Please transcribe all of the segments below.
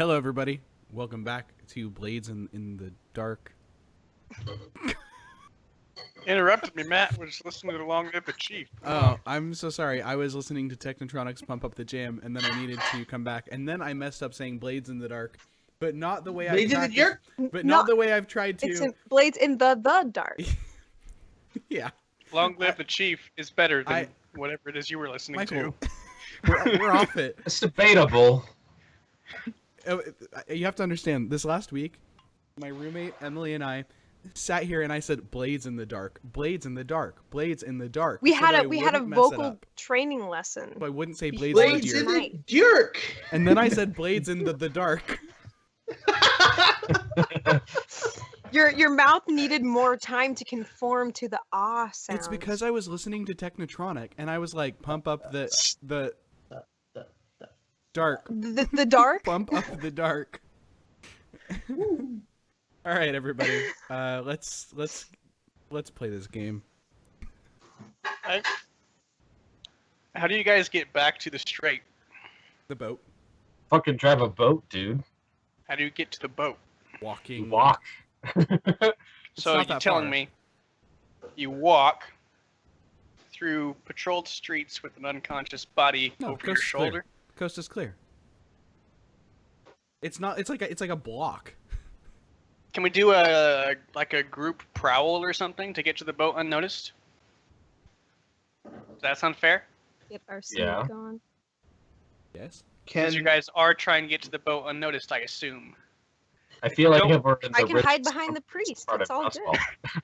Hello, everybody. Welcome back to Blades in the Dark. Interrupted me, Matt. We're just listening to the Long Live the Chief. Oh, I'm so sorry. I was listening to Technotronics Pump Up the Jam, and then I needed to come back, and then I messed up saying Blades in the Dark, but not the way I Blades in the practiced, Dark? but not the way I've tried to. It's Blades in the dark. Yeah. Long Live the Chief is better than whatever it is you were listening Michael, to. we're off it. It's debatable. You have to understand, this last week, my roommate Emily and I sat here and I said Blades in the Dark, Blades in the Dark, Blades in the Dark. We so had that a I we had a wouldn't mess it vocal up. training lesson. So I wouldn't say Blades, Blades in in the Dark. the Dirk. And then I said Blades in the Dark. Your mouth needed more time to conform to the ah sound. It's because I was listening to Technotronic and I was like, pump up the dark. the dark. Pump up the dark. All right, everybody. Let's play this game. How do you guys get back to the strait? The boat. Fucking drive a boat, dude. How do you get to the boat? Walking. Walk. So not you're that telling far. me you walk through patrolled streets with an unconscious body No, over your coast is clear. shoulder? Coast is clear. It's not. It's like a block. Can we do a group prowl or something to get to the boat unnoticed? Does that sound fair? Get our Yeah. sneak on. Yes. Because you guys are trying to get to the boat unnoticed, I assume. I feel like Nope. if we're in the I can rich hide behind the priest. part It's of all Roswell.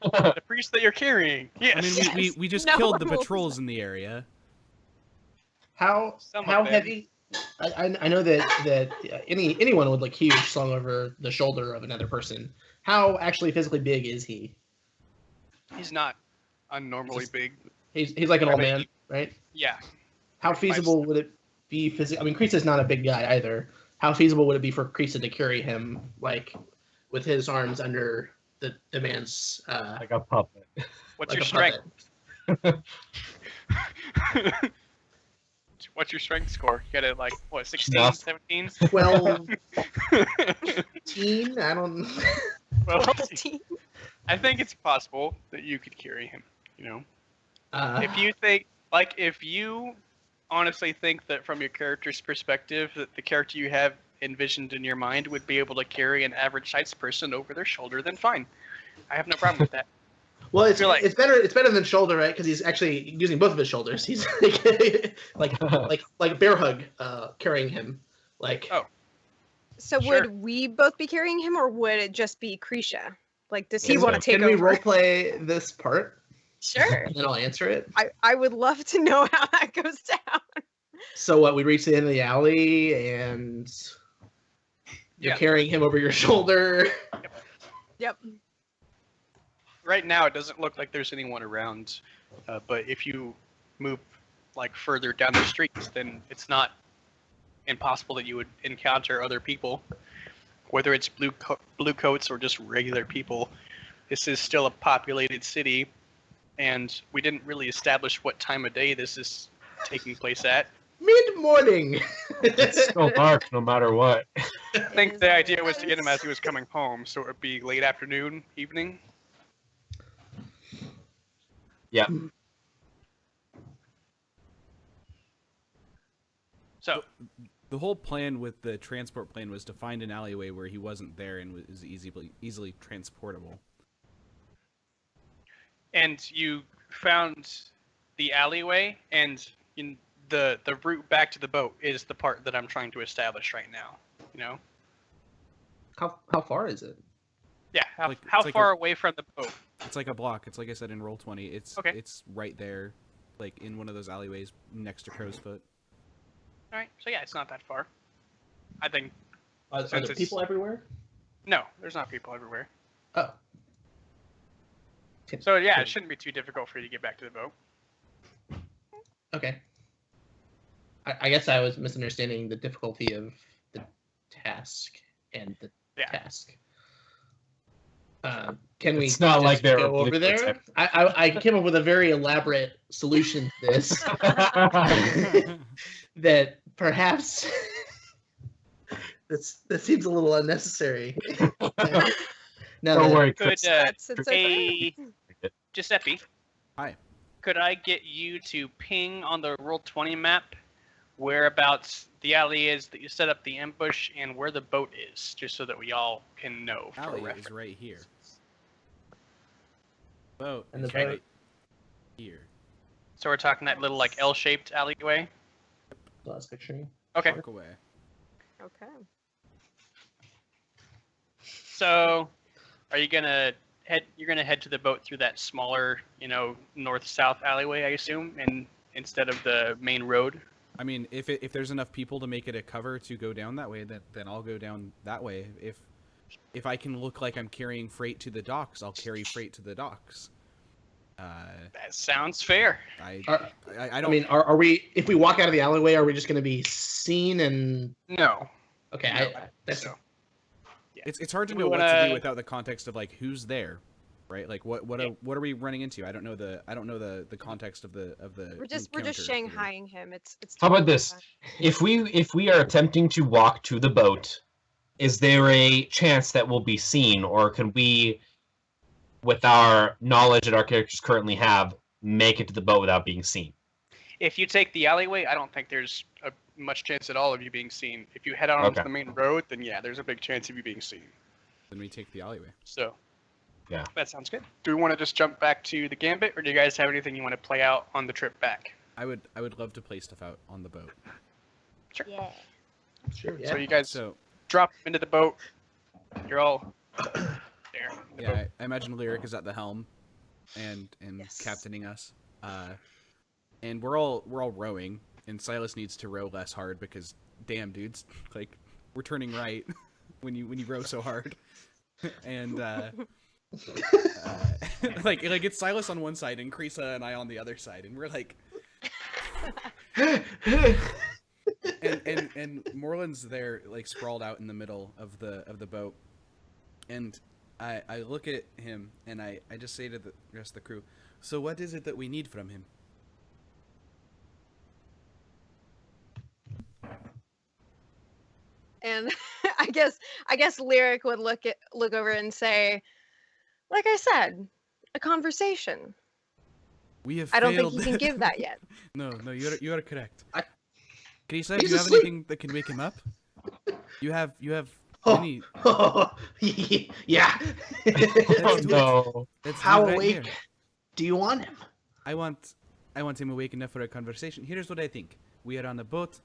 good. The priest that you're carrying. Yes. I mean, Yes. we just No killed one the will patrols say. in the area. How Some of how them. heavy? I know that anyone would look huge slung over the shoulder of another person. How actually physically big is he? He's not unnormally Just- big. He's like an old man, right? Yeah. How feasible would it be physically? I mean, Kreesa's not a big guy either. How feasible would it be for Kreesa to carry him, like, with his arms under the man's Like a puppet. What's like your a strength? puppet? What's your strength score? You got it like, what, 16, Enough. 17? 12, 15? I don't. Well, 14. I think it's possible that you could carry him, you know? Uh, If you honestly think that from your character's perspective, that the character you have envisioned in your mind would be able to carry an average sized person over their shoulder, then fine. I have no problem with that. well, it's You're like- it's better. It's better than shoulder, right? Because he's actually using both of his shoulders. He's like a bear hug, carrying him. Like, Oh. So Sure. would we both be carrying him, or would it just be Kreesha? Like, does he Can- want to take can we over? roleplay this part? Sure. And then I'll answer it. I would love to know how that goes down. So what? We reach the end of the alley, and you're Yeah. carrying him over your shoulder. Yep. Right now, it doesn't look like there's anyone around, but if you move like further down the streets, then it's not impossible that you would encounter other people, whether it's blue coats or just regular people. This is still a populated city, and we didn't really establish what time of day this is taking place at. Mid-morning. It's still dark no matter what. I think the idea was to get him as he was coming home, so it would be late afternoon, evening. Yeah. So, The whole plan with the transport plane was to find an alleyway where he wasn't there and was easily transportable. and you found the alleyway, and the route back to the boat is the part that I'm trying to establish right now. You know? How far is it? Yeah. How Like- it's like far a- away from the boat? It's like a block. It's like I said in Roll20. It's Okay. It's right there, like in one of those alleyways next to Crow's Foot. All right. So yeah, it's not that far. I think Are there Since it's- people everywhere? no, there's not people everywhere. Oh. So yeah, it shouldn't be too difficult for you to get back to the boat. Okay. I guess I was misunderstanding the difficulty of the task and the Yeah. task. Can we? It's not just like they're go over oblivious. there. I came up with a very elaborate solution to this that perhaps That seems a little unnecessary. No, Don't worry, Could Chris. It's okay. Giuseppe? Hi. Could I get you to ping on the Roll20 map whereabouts the alley is that you set up the ambush and where the boat is, just so that we all can know for Alley reference? is right here. Boat And is the boat- right here. So we're talking that little like L-shaped alleyway. Last picture. Okay. Walk away. Okay. So, are you gonna head? You're gonna head to the boat through that smaller, north-south alleyway, I assume, and instead of the main road. I mean, if there's enough people to make it a cover to go down that way, then I'll go down that way. If I can look like I'm carrying freight to the docks, I'll carry freight to the docks. That sounds fair. I I don't. mean, are we? If we walk out of the alleyway, are we just going to be seen? And No. okay, No, that's so. It's hard to We know what to wanna- do without the context of like who's there, right? Like what are we running into? I don't know the context of the We're just encounter here. shanghaiing him. It's How about totally this? fine. If we are attempting to walk to the boat, is there a chance that we'll be seen, or can we, with our knowledge that our characters currently have, make it to the boat without being seen? If you take the alleyway, I don't think there's much chance at all of you being seen. If you head out onto Okay. the main road, then yeah, there's a big chance of you being seen. Then we take the alleyway. So, Yeah. that sounds good. Do we want to just jump back to the gambit, or do you guys have anything you want to play out on the trip back? I would love to play stuff out on the boat. Yeah. sure. So Yeah. you guys So drop into the boat. You're all there. in the yeah, boat. I imagine Lyric is at the helm, and Yes. captaining us. And we're all rowing, and Silas needs to row less hard because damn dudes, like we're turning right when you row so hard, and like it's Silas on one side and Krisa and I on the other side, and we're like, and Moreland's there like sprawled out in the middle of the boat, and I look at him and I just say to the rest of the crew, so what is it that we need from him? And I guess Lyric would look over and say, like I said, a conversation. We have I don't failed. think he can give that yet. No, you are correct. I- Krisa, do He's you have asleep. anything that can wake him up? You have Oh. any. Yeah. Oh no! That's How right awake here. do you want him? I want him awake enough for a conversation. Here's what I think. We are on a boat.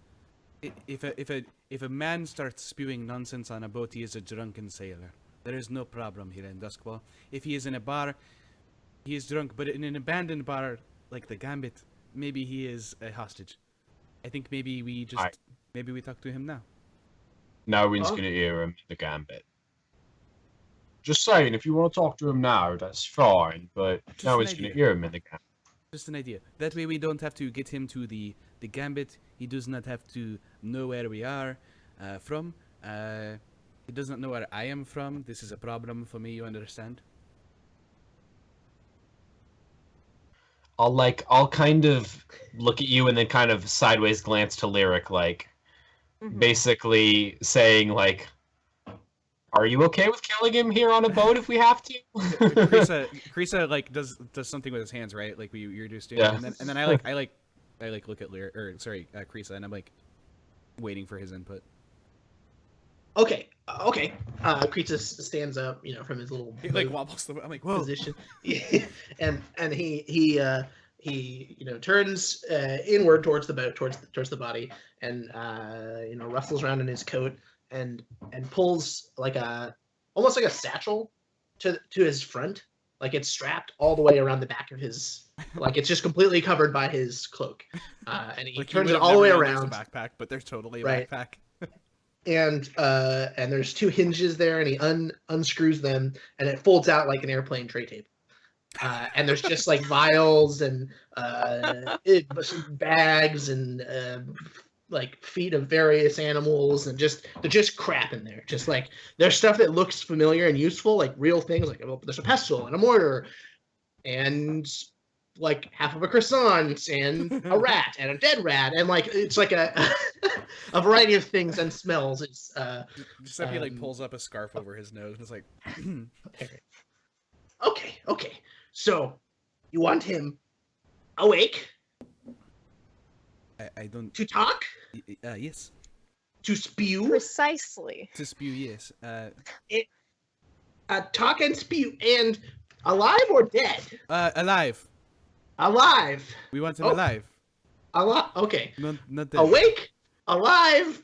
If a man starts spewing nonsense on a boat, he is a drunken sailor. There is no problem here in Duskwall. If he is in a bar, he is drunk. But in an abandoned bar like the Gambit, maybe he is a hostage. I think maybe we talk to him now. No one's Oh. gonna hear him in the gambit. Just saying, if you want to talk to him now, that's fine. But Just no an one's gonna idea. hear him in the gambit. Just an idea. That way we don't have to get him to the Gambit. He does not have to know where we are from. He does not know where I am from. This is a problem for me, you understand? I'll kind of look at you and then kind of sideways glance to Lyric, like Mhm. basically saying like, "Are you okay with killing him here on a boat if we have to?" Krisa like does something with his hands, right? Like you're just doing. Yeah. And then I look at Lyric, or sorry, Krisa, and I'm like waiting for his input. Okay. Kretus stands up, from his little He like boat wobbles the. I'm like, whoa. position, and he turns inward towards the boat, towards the body, and rustles around in his coat and pulls almost like a satchel to his front, like it's strapped all the way around the back of his, like it's just completely covered by his cloak, and he Like, you turns would it have all the way never known there's around. a backpack, but there's totally a Right. backpack. And there's two hinges there, and he unscrews them, and it folds out like an airplane tray table. And there's just like vials and bags and like feet of various animals, and they're just crap in there. Just like there's stuff that looks familiar and useful, like real things, like there's a pestle and a mortar, and like half of a croissant and a rat and a dead rat, and like it's like a a variety of things and smells. It's Giuseppe like pulls up a scarf over his nose and is like, okay. So you want him awake I don't. to talk, Yes. to spew, Precisely. To spew, yes. talk and spew, and alive or dead? Alive. Alive. We want him Oh. alive. Alive. Okay. Not dead. Awake, alive,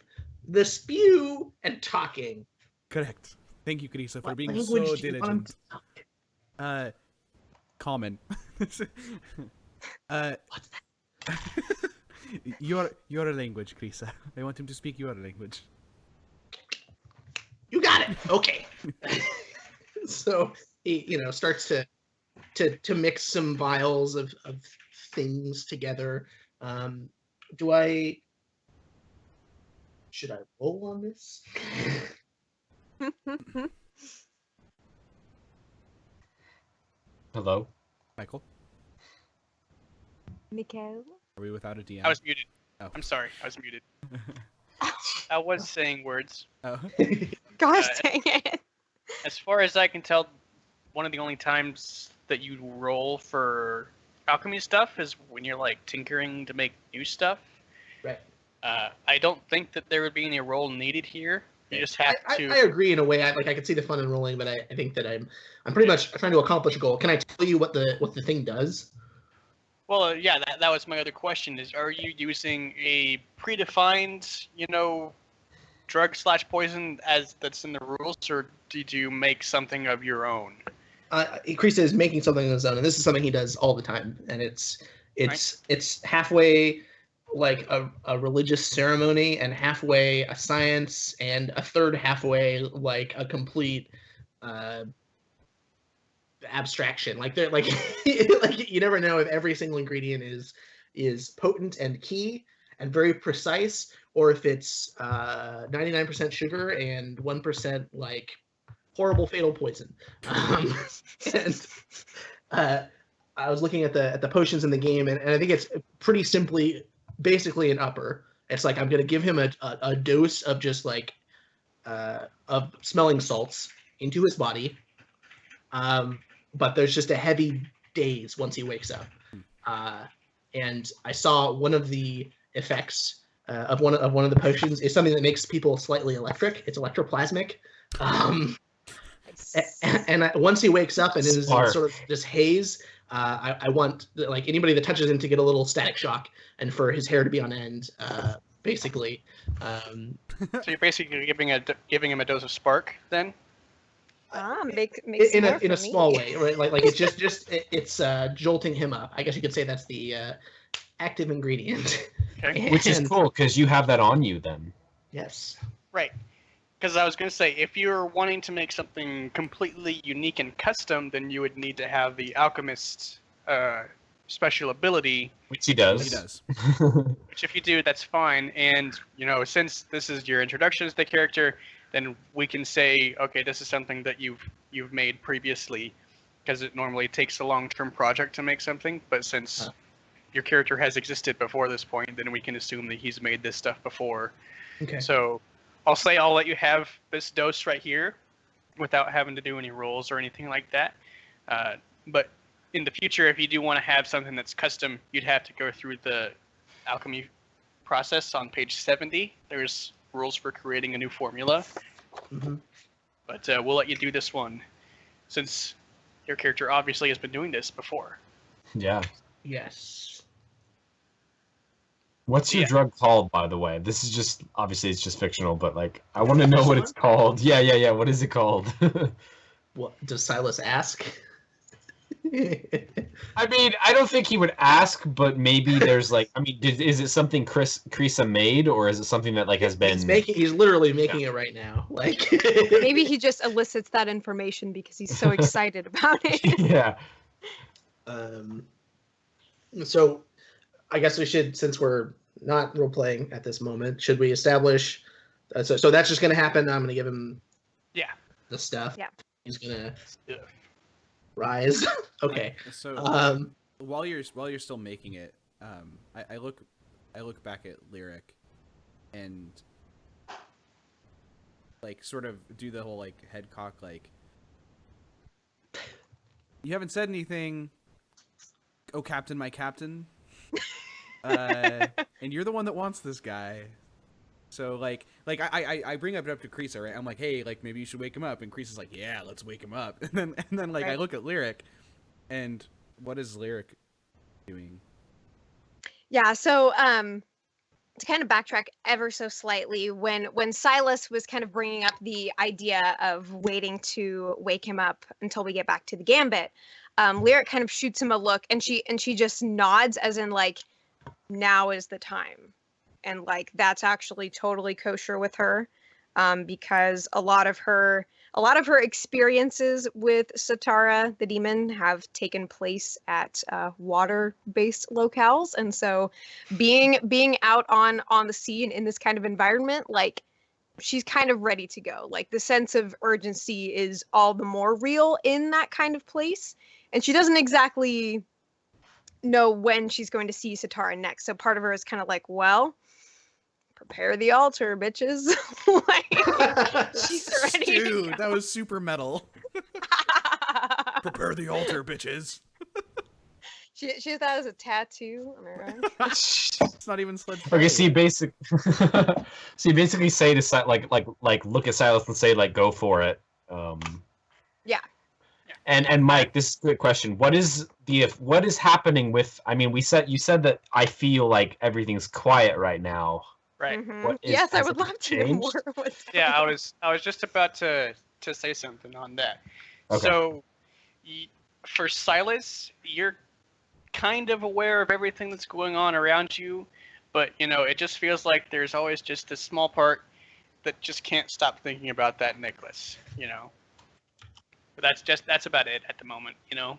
the spew, and talking. Correct. Thank you, Krisa, for What being language so do you want him diligent. to talk? Common. What's that? Your language, Krisa. I want him to speak your language. You got it. Okay. So he, starts to mix some vials of things together. Should I roll on this? Hello. Michael, Mikhail? are we without a DM? I was muted. Oh. I'm sorry, I was muted. I was saying words. Oh. Gosh dang it. As far as I can tell, one of the only times that you roll for alchemy stuff is when you're like tinkering to make new stuff. Right. I don't think that there would be any roll needed here. You just have to. I agree in a way. I can see the fun in rolling, but I think that I'm pretty much trying to accomplish a goal. Can I tell you what the thing does? Well, yeah, that was my other question. Is are you using a predefined, drug/poison as that's in the rules, or did you make something of your own? Krisa is making something on his own, and this is something he does all the time, and it's halfway like a religious ceremony, and halfway a science, and a third halfway like a complete abstraction. Like they're like like you never know if every single ingredient is potent and key and very precise, or if it's 99% sugar and 1% like horrible fatal poison. And I was looking at the potions in the game, and I think it's pretty simply basically an upper. It's like I'm gonna give him a dose of just like of smelling salts into his body, but there's just a heavy daze once he wakes up. And I saw one of the effects of one of the potions is something that makes people slightly electric. It's electroplasmic. And once he wakes up and is in sort of this haze, I want like anybody that touches him to get a little static shock and for his hair to be on end, basically. So you're basically giving him a dose of spark, then? Makes in more a for small me. way, right? Like it's it's jolting him up. I guess you could say that's the active ingredient. Okay. Which is cool because you have that on you then. Yes. Right. Because I was going to say, if you're wanting to make something completely unique and custom, then you would need to have the alchemist's special ability. Which he does. He does. Which, if you do, that's fine. And since this is your introduction to the character, then we can say, okay, this is something that you've made previously, because it normally takes a long-term project to make something. But since your character has existed before this point, then we can assume that he's made this stuff before. Okay. So I'll let you have this dose right here without having to do any rolls or anything like that. But in the future, if you do want to have something that's custom, you'd have to go through the alchemy process on page 70. There's rules for creating a new formula. Mm-hmm. But we'll let you do this one since your character obviously has been doing this before. Yeah. Yes. What's your Yeah. drug called, by the way? This is just obviously it's just fictional, but like I want to know what it's called. Yeah. What is it called? What does Silas ask? I mean, I don't think he would ask, but maybe there's like, I mean, is it something Krisa made, or is it something that like has been? He's literally making it right now. Like Maybe he just elicits that information because he's so excited about it. Yeah. So I guess we should, since we're not role playing at this moment, should we establish? So that's just gonna happen. I'm gonna give him the stuff. Yeah. He's gonna Yeah. rise. Okay. So while you're still making it, I look back at Lyric, and like sort of do the whole like head cock like, you haven't said anything, oh captain, my captain, and you're the one that wants this guy. So like I bring it up to Kreesa, right? I'm like, hey, like maybe you should wake him up, and Kreesa's like, yeah, let's wake him up. And then like I Right. look at Lyric, and what is Lyric doing? Yeah, so to kind of backtrack ever so slightly, when Silas was kind of bringing up the idea of waiting to wake him up until we get back to the Gambit, Lyric kind of shoots him a look, and she just nods as in like, now is the time, and like that's actually totally kosher with her, because a lot of her experiences with Satara the demon have taken place at water-based locales, and so being out on the sea and in this kind of environment, like she's kind of ready to go. Like the sense of urgency is all the more real in that kind of place, and she doesn't exactly know when she's going to see Satara next. So part of her is kind of like, well, prepare the altar, bitches. Like, she's ready to Dude, go. that was super metal. Prepare the altar, bitches. She has that as a tattoo on her arm. It's not even Sledge. Okay, so you basically say to like look at Silas and say like go for it. Yeah. And Mike, this is a good question. What is happening with? I mean, you said that I feel like everything's quiet right now. Right. Mhm. What is- Yes, I has would something love to know changed? more. What's Yeah, going I was just about to say something on that. Okay. So, for Silas, you're kind of aware of everything that's going on around you, but you know, it just feels like there's always just this small part that just can't stop thinking about that necklace, you know. But that's about it at the moment, you know.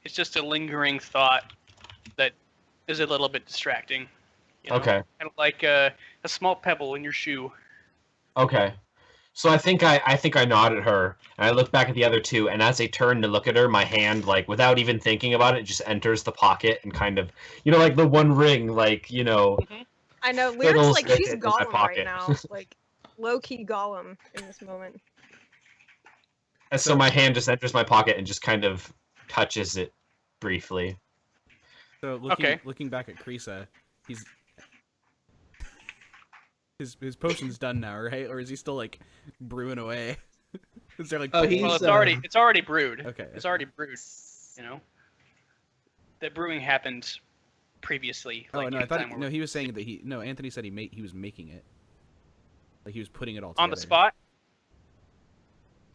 It's just a lingering thought that is a little bit distracting. You know? Okay. Kind of like a small pebble in your shoe. Okay. So I think I nod at her, and I look back at the other two, and as I turn to look at her, my hand, like without even thinking about it, just enters the pocket and kind of, like the one ring, like I know Lyric's fiddles like with she's it in my Gollum right pocket. now, like low key Gollum in this moment. And so my hand just enters my pocket and just kind of touches it briefly. So looking back at Kreesa, he's his potion's done now, right? Or is he still like brewing away? Is there like Oh, bubbles? he's, Well, it's already brewed. Okay. It's already brewed. You know, the brewing happened previously. Oh like, no, I thought anytime we're he was saying that Anthony said he was making it, like he was putting it all on together. the spot.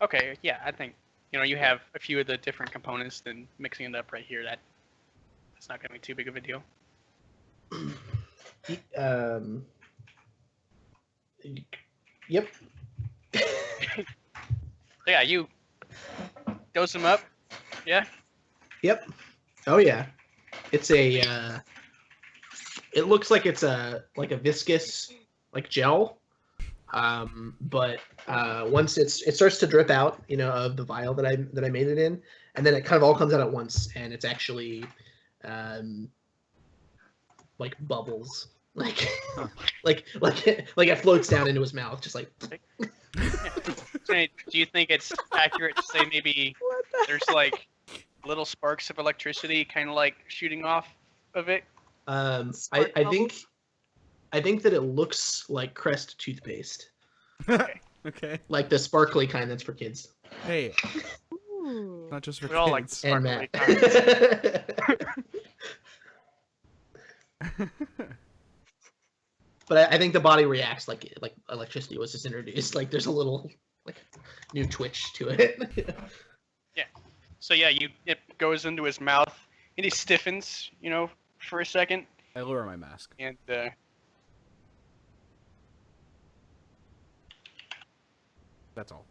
Okay, yeah, I think you have a few of the different components, then mixing it up right here. That's not gonna be too big of a deal. Yep. Yeah, you dose them up. Yeah. Yep. Oh yeah. It's a. It looks like it's a viscous like gel, but once it starts to drip out, of the vial that I made it in, and then it kind of all comes out at once, and it's actually, like bubbles, like like it floats down into his mouth, just like. So, do you think it's accurate to say maybe there's like little sparks of electricity kind of like shooting off of it? Spark I bubbles? think that it looks like Crest toothpaste, Okay. like the sparkly kind that's for kids. Hey, Ooh. not just for We all like kids. And sparkly Matt. comments. But I think the body reacts like electricity was just introduced. Like there's a little like new twitch to it. So yeah, it goes into his mouth and he stiffens, for a second, I lower my mask. and That's all.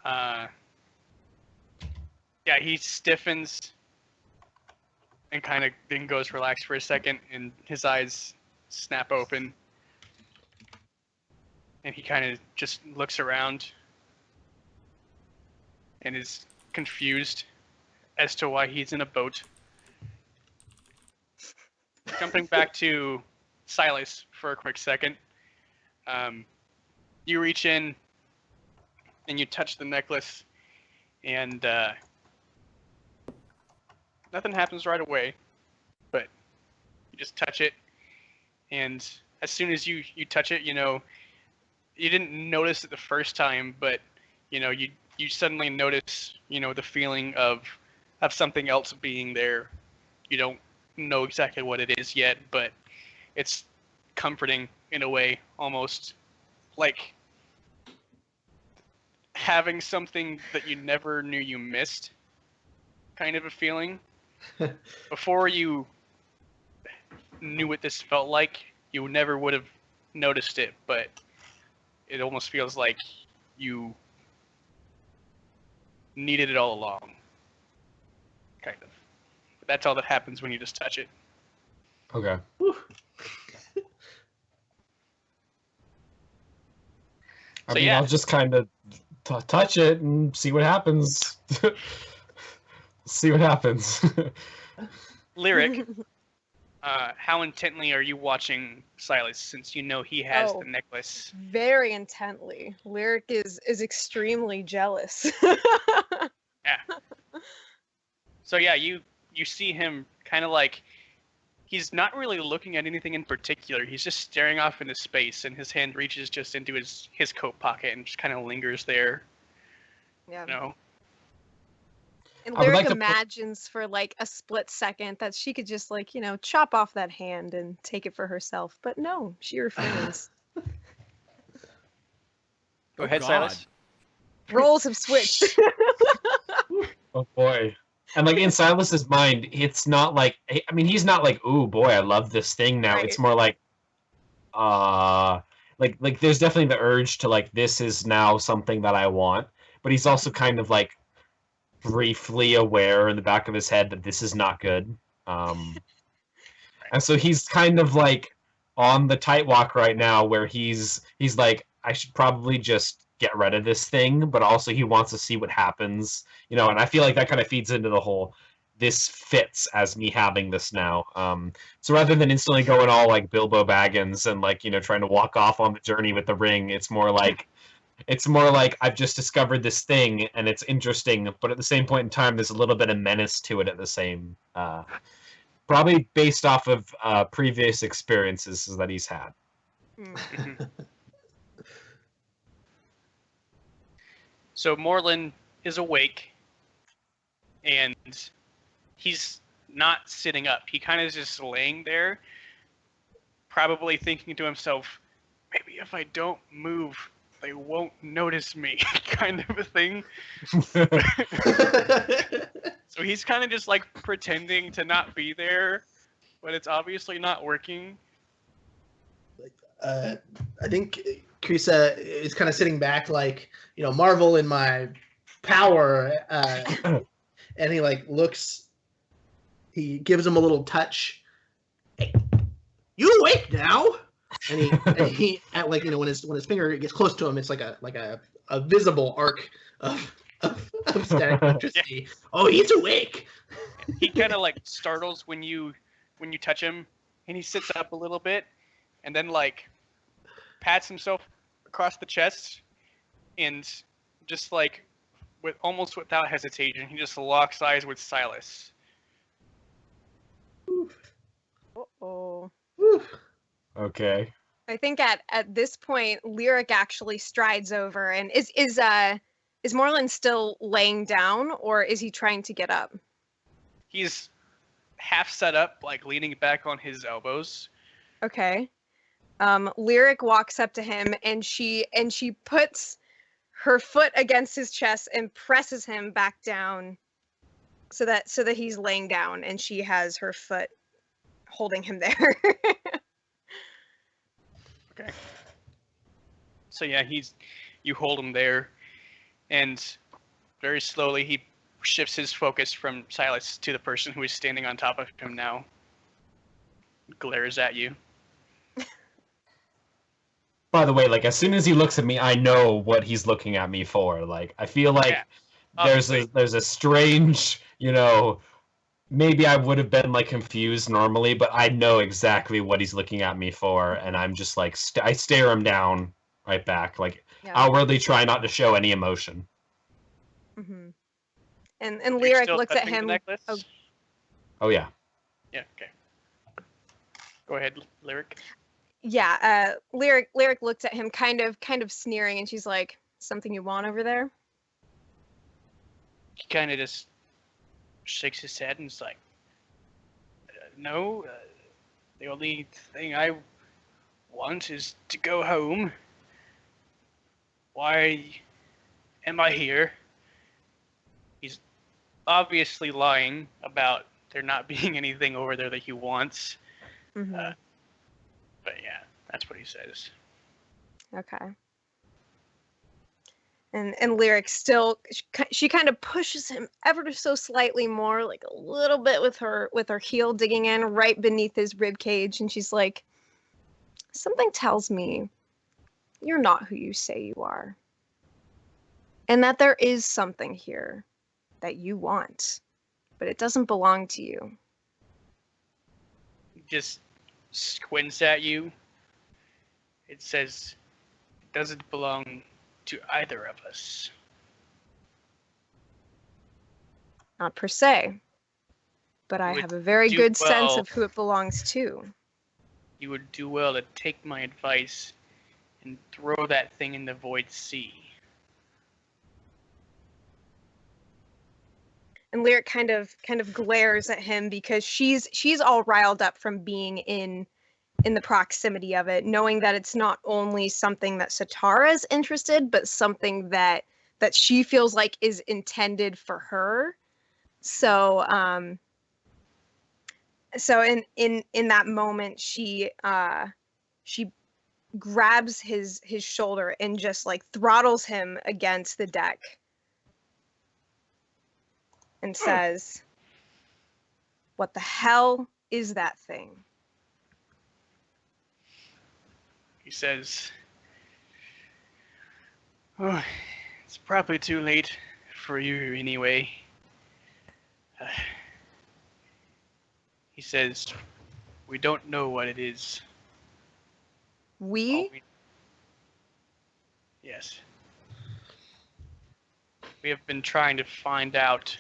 yeah, he stiffens and kind of then goes relaxed for a second, and his eyes snap open, and he kind of just looks around and is confused as to why he's in a boat. Jumping back to Silas for a quick second. You reach in and you touch the necklace, and nothing happens right away, but you just touch it, and as soon as you touch it, you didn't notice it the first time, but you suddenly notice the feeling of something else being there. You don't know exactly what it is yet, but it's comforting in a way, almost like having something that you never knew you missed, kind of a feeling. Before you knew what this felt like, you never would have noticed it, but it almost feels like you needed it all along, kind of. But that's all that happens when you just touch it. Okay. Whew. I So mean, yeah. I'll just kind of touch it and see what happens. See what happens. Lyric, how intently are you watching Silas, since you know he has Oh. the necklace? Very intently. Lyric is extremely jealous. So yeah, you see him kind of like, he's not really looking at anything in particular. He's just staring off into space, and his hand reaches just into his coat pocket and just kind of lingers there. Yeah. And I would Lyric like to imagines for like a split second that she could just like, chop off that hand and take it for herself. But no, she refrains. Go ahead, God. Silas. Roles have switched. Oh boy. And like in Silas's mind, it's not like, I mean, he's not like, ooh boy, I love this thing now. Right. It's more like, like there's definitely the urge to like, this is now something that I want. But he's also kind of like briefly aware in the back of his head that this is not good. And so he's kind of like on the tight walk right now where he's like, I should probably just get rid of this thing, but also he wants to see what happens, and I feel like that kind of feeds into the whole, this fits as me having this now. So rather than instantly going all like Bilbo Baggins and like, trying to walk off on the journey with the ring, it's more like I've just discovered this thing and it's interesting, but at the same point in time, there's a little bit of menace to it at the same, probably based off of previous experiences that he's had. So Morlin is awake, and he's not sitting up. He kind of is just laying there, probably thinking to himself, maybe if I don't move, they won't notice me, kind of a thing. So he's kind of just like pretending to not be there, but it's obviously not working. I think Krisa is kind of sitting back, like, marvel in my power, and he like looks. He gives him a little touch. Hey, you awake now? And he like, when his finger gets close to him, it's like a visible arc of static electricity. Yeah. Oh, he's awake. He kind of like startles when you touch him, and he sits up a little bit, and then like pats himself across the chest, and just like almost without hesitation, he just locks eyes with Silas. Uh-oh. Okay. I think at this point, Lyric actually strides over and is Morlin still laying down, or is he trying to get up? He's half set up, like leaning back on his elbows. Okay. Lyric walks up to him and she puts her foot against his chest and presses him back down so that he's laying down and she has her foot holding him there. Okay. So yeah, you hold him there, and very slowly he shifts his focus from Silas to the person who is standing on top of him now. Glares at you. By the way, like as soon as he looks at me, I know what he's looking at me for. Like I feel like there's a strange, maybe I would have been like confused normally, but I know exactly what he's looking at me for, and I'm just like I stare him down right back, like Yeah. outwardly try not to show any emotion. hmm And You're Lyric still looks at touching the him. necklace? Oh, Oh yeah. Yeah. Okay. Go ahead, lyric. yeah. Lyric looks at him, kind of sneering, and she's like, "Something you want over there?" He kind of just shakes his head and is like, "No. The only thing I want is to go home. Why am I here?" He's obviously lying about there not being anything over there that he wants. hmm But yeah, that's what he says. Okay. And Lyric still, she kind of pushes him ever so slightly more, like a little bit with her heel digging in right beneath his rib cage, and she's like, "Something tells me you're not who you say you are, and that there is something here that you want, but it doesn't belong to you." He just squints at you. It says, "It doesn't belong to either of us." Not per se, but I You would have a very do good sense well. of who it belongs to. You would do well to take my advice and throw that thing in the void sea. And Lyric kind of glares at him because she's all riled up from being in the proximity of it, knowing that it's not only something that Satara's interested, but something that she feels like is intended for her. So so in that moment she grabs his shoulder and just like throttles him against the deck and says, "What the hell is that thing?" He says, "Oh, it's probably too late for you anyway." Uh, he says, "We don't know what it is." All We? we, yes. We have been trying to find out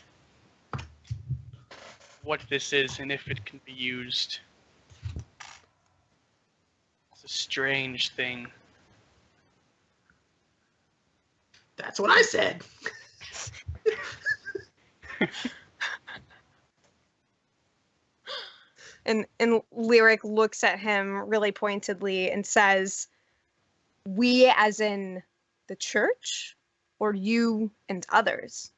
what this is and if it can be used. It's a strange thing. That's what I said. And Lyric looks at him really pointedly and says, "We as in the church, or you and others?"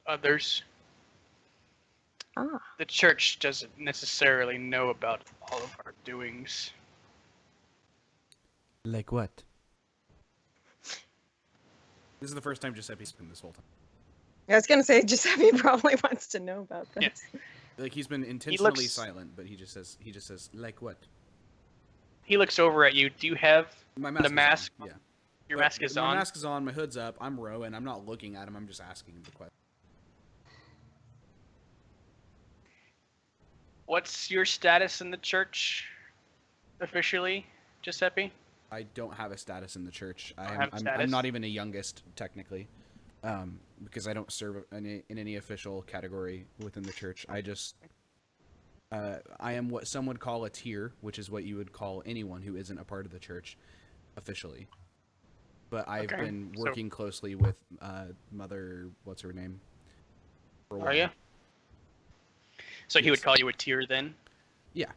Others, Ah, the church doesn't necessarily know about all of our doings. Like what? This is the first time Giuseppe's been this whole time. I was gonna say Giuseppe probably wants to know about this. Yeah. Like he's been intentionally looks- silent, but he just says like what? He looks over at you. Do you have My the mask. mask? Is on. Yeah. Your But mask is my on. mask is on. My hood's up. I'm Rowan. I'm not looking at him. I'm just asking him the question. What's your status in the church officially, Giuseppe? I don't have a status in the church. Don't have I'm status? not even a youngest technically, because I don't serve in any official category within the church. I just I am what some would call a tier, which is what you would call anyone who isn't a part of the church officially. But I've Okay, been so- working closely with Mother, what's her name? For a Are while. you? So he would Yes. call you a tier then? Yeah.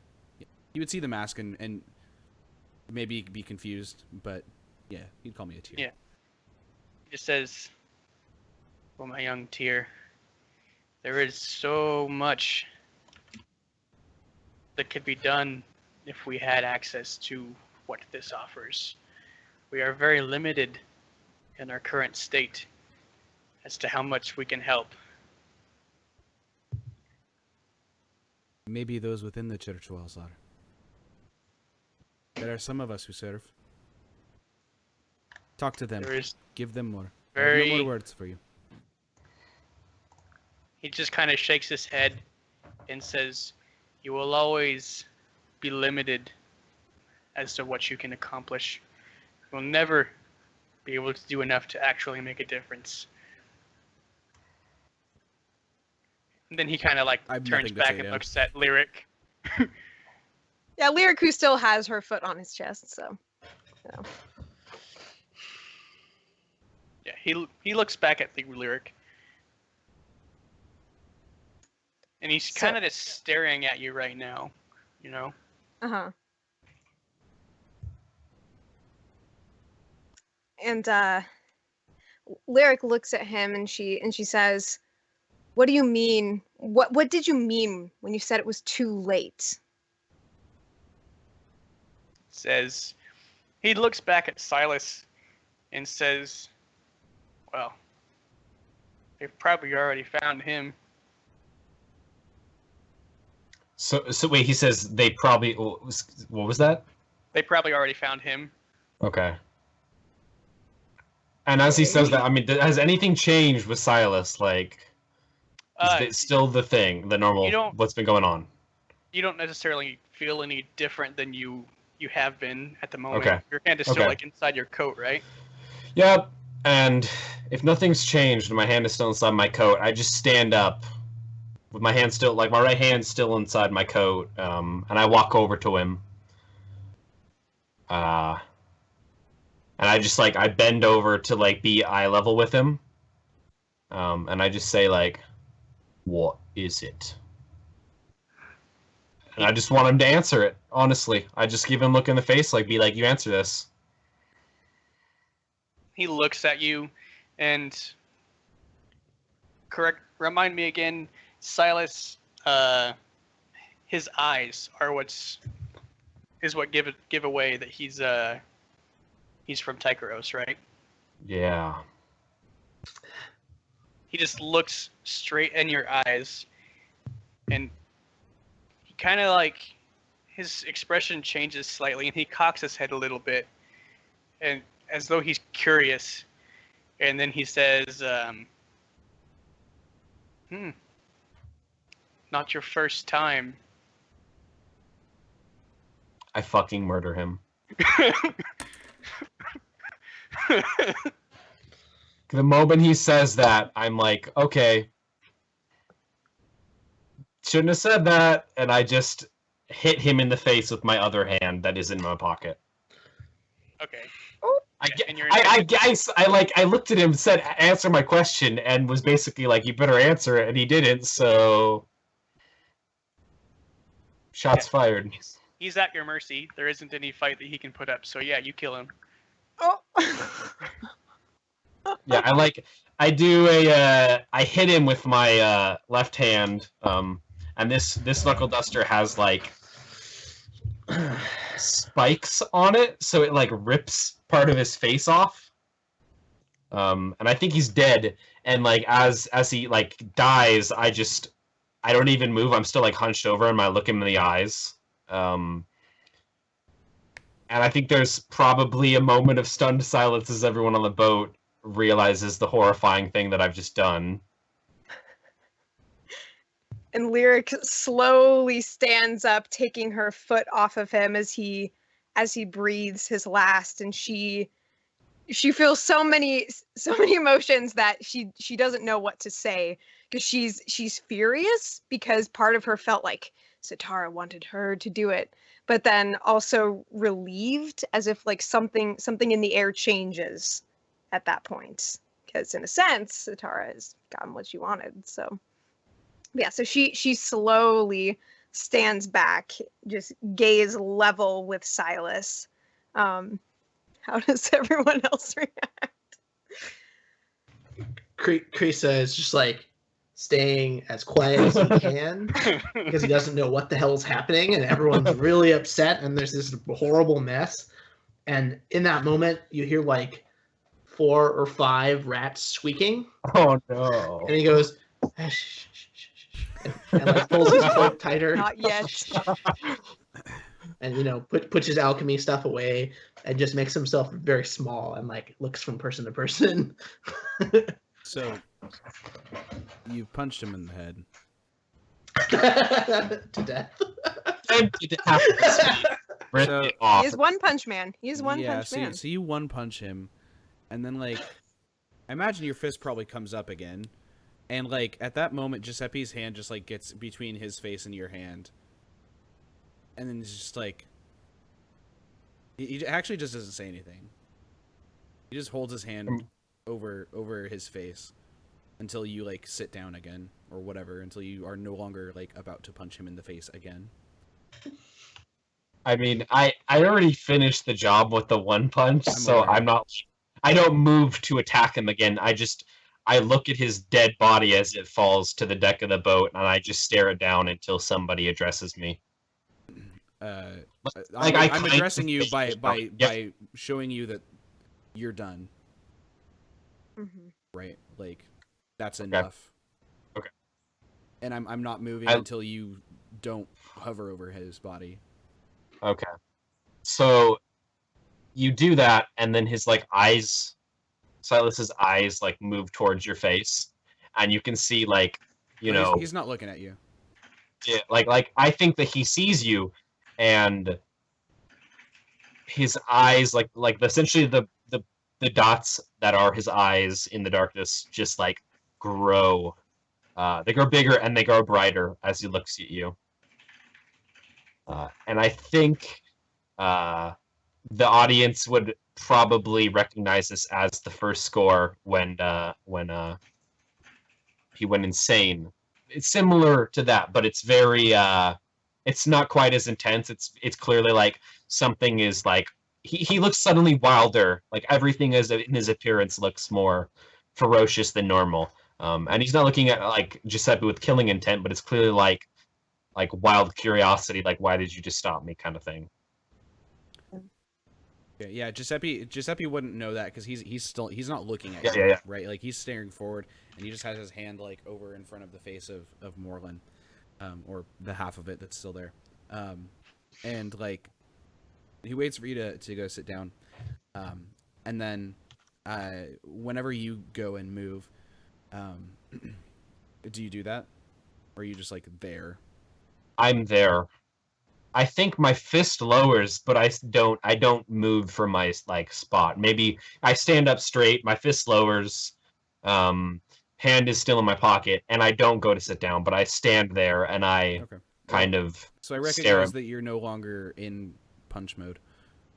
You would see the mask and maybe be confused, but yeah, he'd call me a tier. Yeah. He just says, "Well, my young tier, there is so much that could be done if we had access to what this offers. We are very limited in our current state as to how much we can help." Maybe those within the church walls are. There are some of us who serve. Talk to them. There is Give them more. I have no very more words for you. he just kind of shakes his head and says, "You will always be limited as to what you can accomplish. You will never be able to do enough to actually make a difference." And then he kind of like I've turns nothing to back say, and yeah. looks at Lyric. Yeah, Lyric, who still has her foot on his chest, so. Yeah, he looks back at the Lyric. And he's So- kind of just staring at you right now, you know? Uh-huh. And Lyric looks at him and she says, "What do you mean? What did you mean when you said it was too late?" Says, he looks back at Silas and says, "Well, they've probably already found him." So wait, he says they probably. What was that? They probably already found him. Okay. And as he says that, I mean, has anything changed with Silas? Like, is it still the thing, the normal, what's been going on? You don't necessarily feel any different than you have been at the moment. Okay. Your hand is still like inside your coat, right? Yep. And if nothing's changed and my hand is still inside my coat, I just stand up with my hand still, like my right hand still inside my coat, and I walk over to him. And I just like I bend over to like be eye level with him, and I just say like, "What is it?" And I just want him to answer it. Honestly, I just give him a look in the face, like, be like, "You answer this." He looks at you, and remind me again, Silas. His eyes are what give away that he's from Tykeros, right? Yeah. He just looks straight in your eyes, and he kind of like, his expression changes slightly, and he cocks his head a little bit, and as though he's curious, and then he says, "Not your first time." I fucking murder him. The moment he says that, I'm like, okay, shouldn't have said that, and I just hit him in the face with my other hand that is in my pocket. Okay. I looked at him, said, "Answer my question," and was basically like, "You better answer it," and he didn't. So, shots fired. He's at your mercy. There isn't any fight that he can put up. So yeah, you kill him. Oh. Yeah, I hit him with my left hand, and this knuckle duster has like spikes on it, so it like rips part of his face off. And I think he's dead. And like as he like dies, I don't even move. I'm still like hunched over him. I look him in the eyes. And I think there's probably a moment of stunned silence as everyone on the boat realizes the horrifying thing that I've just done. And Lyric slowly stands up, taking her foot off of him as he breathes his last, and she feels so many emotions that she doesn't know what to say, because she's furious because part of her felt like Sitara wanted her to do it, but then also relieved, as if like something in the air changes at that point, because in a sense Sitara has gotten what she wanted. So yeah, so she slowly stands back, just gaze level with Silas. How does everyone else react? Krisa is just like staying as quiet as he can because he doesn't know what the hell's happening, and everyone's really upset, and there's this horrible mess. And in that moment, you hear like 4 or 5 rats squeaking. Oh no! And he goes, and like pulls his cloak tighter. Not yet. And puts his alchemy stuff away and just makes himself very small and like looks from person to person. So You punched him in the head. To death. Tempted to have to rip So- it off. He is one punch man. He is one yeah, punch so, man. so you one punch him, and then like, I imagine your fist probably comes up again, and like at that moment, Giuseppe's hand just like gets between his face and your hand, and then it's just like, he actually just doesn't say anything. He just holds his hand over his face until you like sit down again or whatever, until you are no longer like about to punch him in the face again. I mean, I already finished the job with the one punch, I'm so aware. I'm not. I don't move to attack him again. I look at his dead body as it falls to the deck of the boat, and I just stare it down until somebody addresses me. I'm kind of addressing you think by it's by not- yeah. by showing you that you're done, Mm-hmm. right? Like that's enough. Okay. And I'm not moving I- until you don't hover over his body. Okay. So you do that, and then his like eyes, Silas's eyes, like move towards your face, and you can see like, you No, know, he's not looking at you. yeah, like I think that he sees you, and his eyes, like essentially the dots that are his eyes in the darkness, just like grow. They grow bigger and they grow brighter as he looks at you. And I think the audience would probably recognize this as the first score when he went insane. It's similar to that, but it's very it's not quite as intense. It's clearly like something is like he looks suddenly wilder. Like everything is in his appearance looks more ferocious than normal. And he's not looking at like Giuseppe with killing intent, but it's clearly like wild curiosity, like why did you just stop me kind of thing. Yeah, Giuseppe wouldn't know that because he's not looking at Yeah, you, yeah. right? Like he's staring forward, and he just has his hand like over in front of the face of Morlin, or the half of it that's still there, and like he waits for you to go sit down, and then whenever you go and move, do you do that, or are you just like there? I'm there. I think my fist lowers, but I don't move from my like spot. Maybe I stand up straight, my fist lowers, hand is still in my pocket, and I don't go to sit down, but I stand there and I Okay. kind of So I stare recognize at- that you're no longer in punch mode,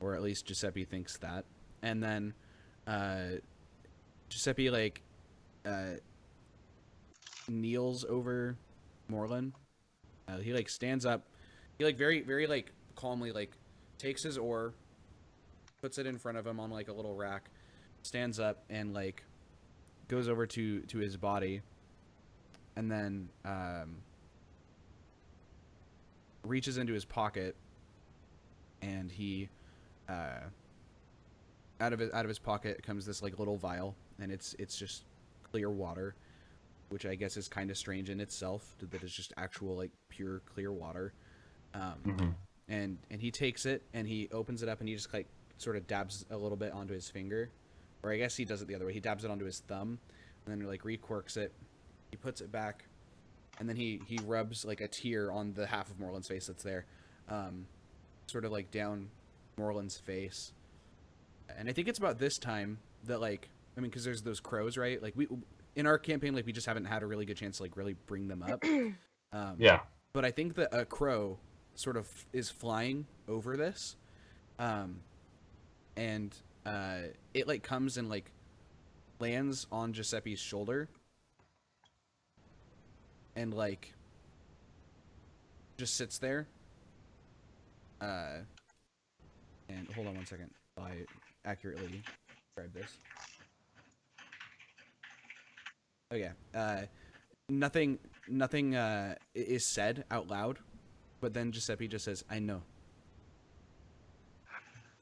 or at least Giuseppe thinks that. And then Giuseppe like kneels over Morlin. He like stands up. He like very very like calmly like takes his oar, puts it in front of him on like a little rack, stands up and like goes over to his body, and then reaches into his pocket, and he out of his pocket comes this like little vial, and it's just clear water, which I guess is kind of strange in itself that it's just actual like pure clear water. Mhm. And he takes it and he opens it up and he just like sort of dabs a little bit onto his finger, or I guess he does it the other way. He dabs it onto his thumb, and then like recorks it. He puts it back, and then he rubs like a tear on the half of Morlin's face that's there, sort of like down Morlin's face. And I think it's about this time that like because there's those crows, right? Like we in our campaign, like we just haven't had a really good chance to like really bring them up. Yeah. But I think that a crow sort of is flying over this, and it like comes and like lands on Giuseppe's shoulder, and like just sits there. And hold on one second while I accurately describe this. Oh yeah. Nothing is said out loud, but then Giuseppe just says, "I know."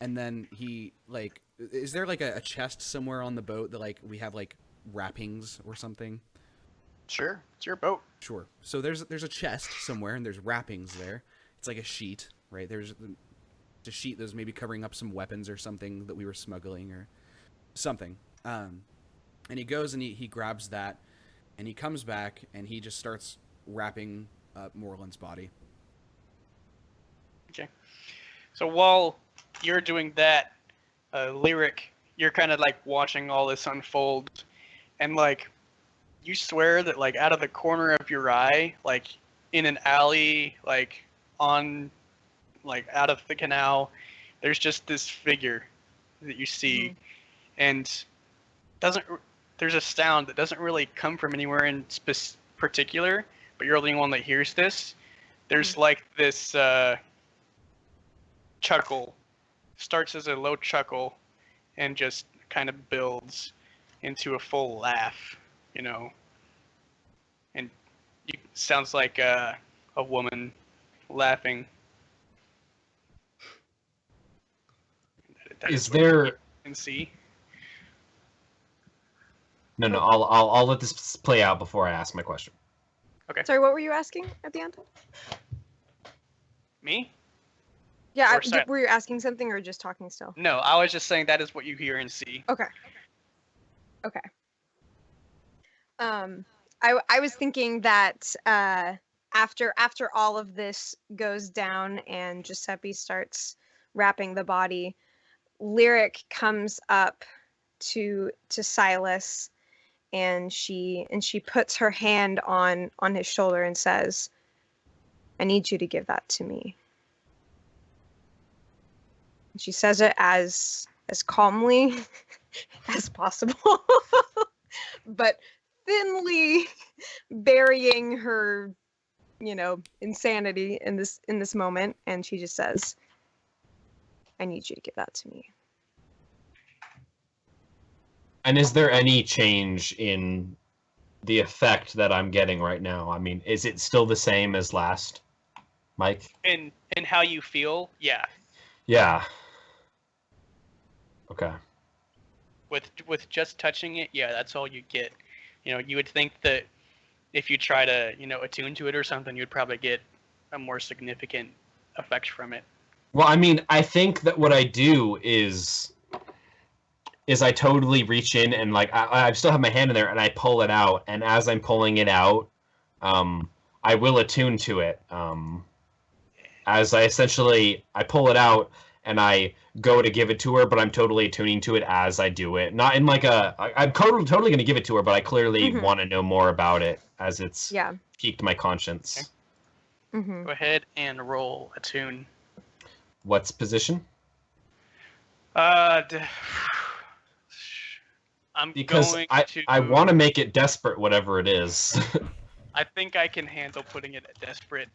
And then he like, is there like a chest somewhere on the boat that like we have like wrappings or something? Sure, it's your boat. Sure. So there's a chest somewhere and there's wrappings there. It's like a sheet, right? There's a sheet that's maybe covering up some weapons or something that we were smuggling or something. And he goes and he grabs that, And he comes back and he just starts wrapping Moreland's body. Okay. So while you're doing that, Lyric, you're kind of like watching all this unfold, and like you swear that like out of the corner of your eye, like in an alley, like on like out of the canal, there's just this figure that you see, and doesn't there's a sound that doesn't really come from anywhere in particular, but you're the only one that hears this. There's like this chuckle, starts as a low chuckle, and just kind of builds into a full laugh, you know. And it sounds like a woman laughing. That Is what you there? can see. No, no. I'll let this play out before I ask my question. Sorry, what were you asking at the end? Me? Yeah, Or silent. were you asking something or just talking still? No, I was just saying that is what you hear and see. Okay. Okay. I was thinking that after all of this goes down and Giuseppe starts wrapping the body, Lyric comes up to Silas, and she puts her hand on his shoulder and says, "I need you to give that to me." And she says it as calmly as possible, but thinly burying her, insanity in this moment, and she just says, "I need you to give that to me." And is there any change in the effect that I'm getting right now? I mean, is it still the same as last, Mike? And how you feel, yeah. Yeah. Okay. With just touching it, yeah, that's all you get. You would think that if you try to, attune to it or something, you'd probably get a more significant effect from it. Well, I mean, I think that what I do is I totally reach in and like I still have my hand in there and I pull it out, and as I'm pulling it out, I will attune to it. As I pull it out and I go to give it to her, but I'm totally attuning to it as I do it. Not in like I'm totally going to give it to her, but I clearly want to know more about it as it's piqued my conscience. Okay. Go ahead and roll attune. What's position? Because I want to make it desperate, whatever it is. I think I can handle putting it at desperate,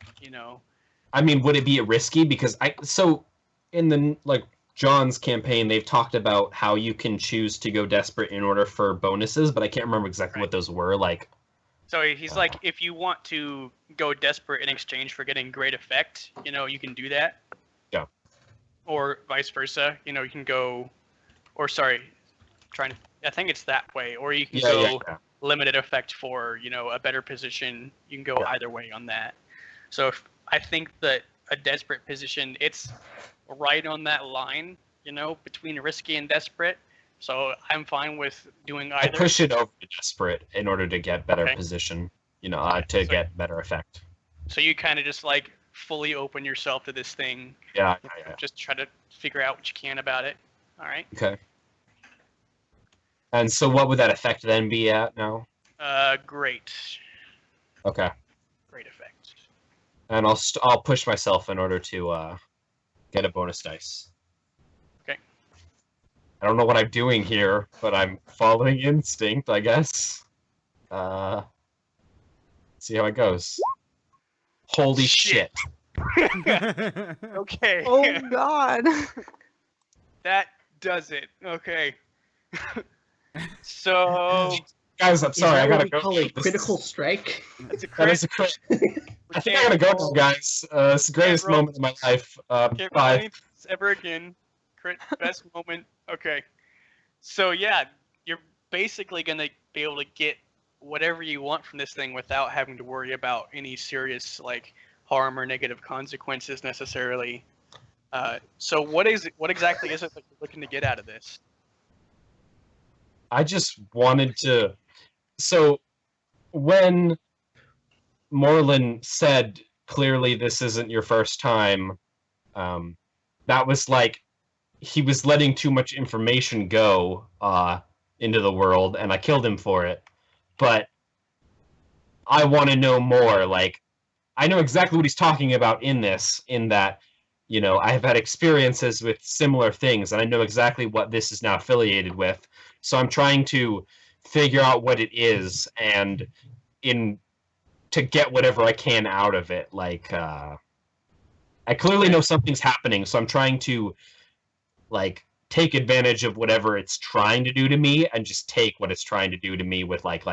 I mean, would it be risky? Because in the John's campaign, they've talked about how you can choose to go desperate in order for bonuses, but I can't remember exactly what those were. So he's like, if you want to go desperate in exchange for getting great effect, you can do that. Yeah. Or vice versa, you can go, I think it's that way, or you can go limited effect for, a better position. You can go either way on that. So I think that a desperate position, it's right on that line, between risky and desperate. So I'm fine with doing either. I push it over to desperate in order to get better position, to get better effect. So you kind of just like fully open yourself to this thing. Yeah. Just try to figure out what you can about it. All right. Okay. And so what would that effect then be at now? Great. Okay. Great effect. And I'll push myself in order to get a bonus dice. Okay. I don't know what I'm doing here, but I'm following instinct, I guess. See how it goes. Holy shit. Okay. Oh God. That does it. Okay. So, guys, I'm sorry, I gotta go. Call a critical strike. That's a That crit. is a crit. I think I gotta go now, guys. It's the greatest moment of my life. Can't roll Bye. anything ever again. Crit, best moment. Okay. So yeah, you're basically gonna be able to get whatever you want from this thing without having to worry about any serious harm or negative consequences necessarily. So what exactly is it that you're looking to get out of this? I just wanted to. So, when Moreland said, clearly this isn't your first time, that was like he was letting too much information go into the world, and I killed him for it. But I want to know more. Like, I know exactly what he's talking about in this, in that, I have had experiences with similar things, and I know exactly what this is now affiliated with. So I'm trying to figure out what it is, and in to get whatever I can out of it. Like, I clearly know something's happening, so I'm trying to, like, take advantage of whatever it's trying to do to me, and just take what it's trying to do to me with like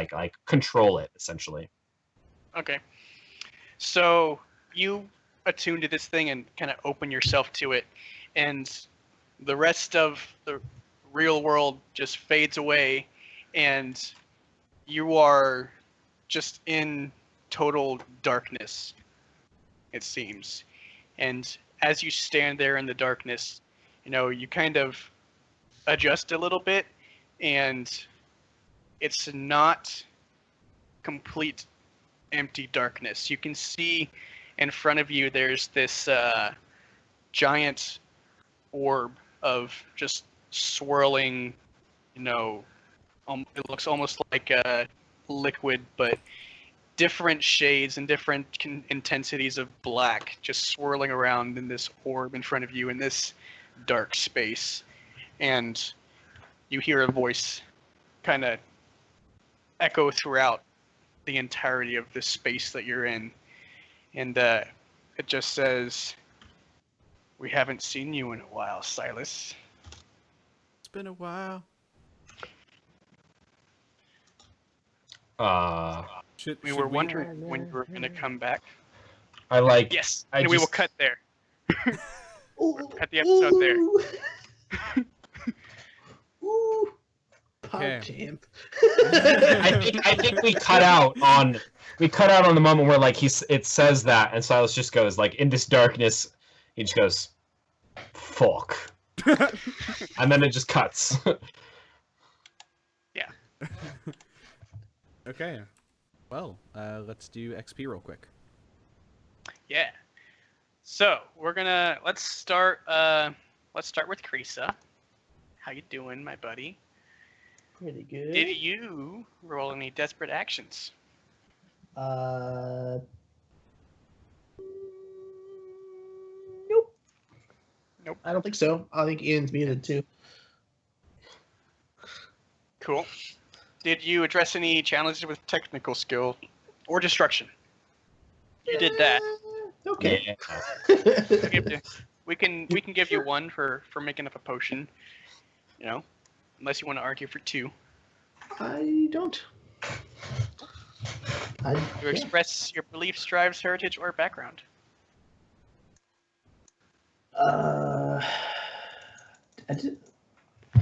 control it, essentially. Okay. So you attune to this thing and kind of open yourself to it, and the rest of the real world just fades away, and you are just in total darkness, it seems. And as you stand there in the darkness, you kind of adjust a little bit, and it's not complete empty darkness. You can see in front of you there's this giant orb of just swirling, it looks almost like a liquid, but different shades and different intensities of black just swirling around in this orb in front of you in this dark space. And you hear a voice kind of echo throughout the entirety of this space that you're in. And it just says, "We haven't seen you in a while, Silas." It's been a while. We were wondering when you were going to come back. I like. Yes, I and we will just- cut there. Ooh, Cut the episode there. Ooh. Okay. PogChamp. I think we cut out on the moment where like it says that, and Silas just goes like, in this darkness, he just goes, "Fuck," and then it just cuts. Okay. Well, let's do XP real quick. Yeah. So let's start with Krisa. How you doing, my buddy? Pretty good. Did you roll any desperate actions? Nope. Nope. I don't think so. I think Ian's muted too. Cool. Did you address any challenges with technical skill or destruction? You did that. Okay. We'll give you- we can give you one for making up a potion. Unless you want to argue for two. I don't. You express your beliefs, drives, heritage, or background. I did.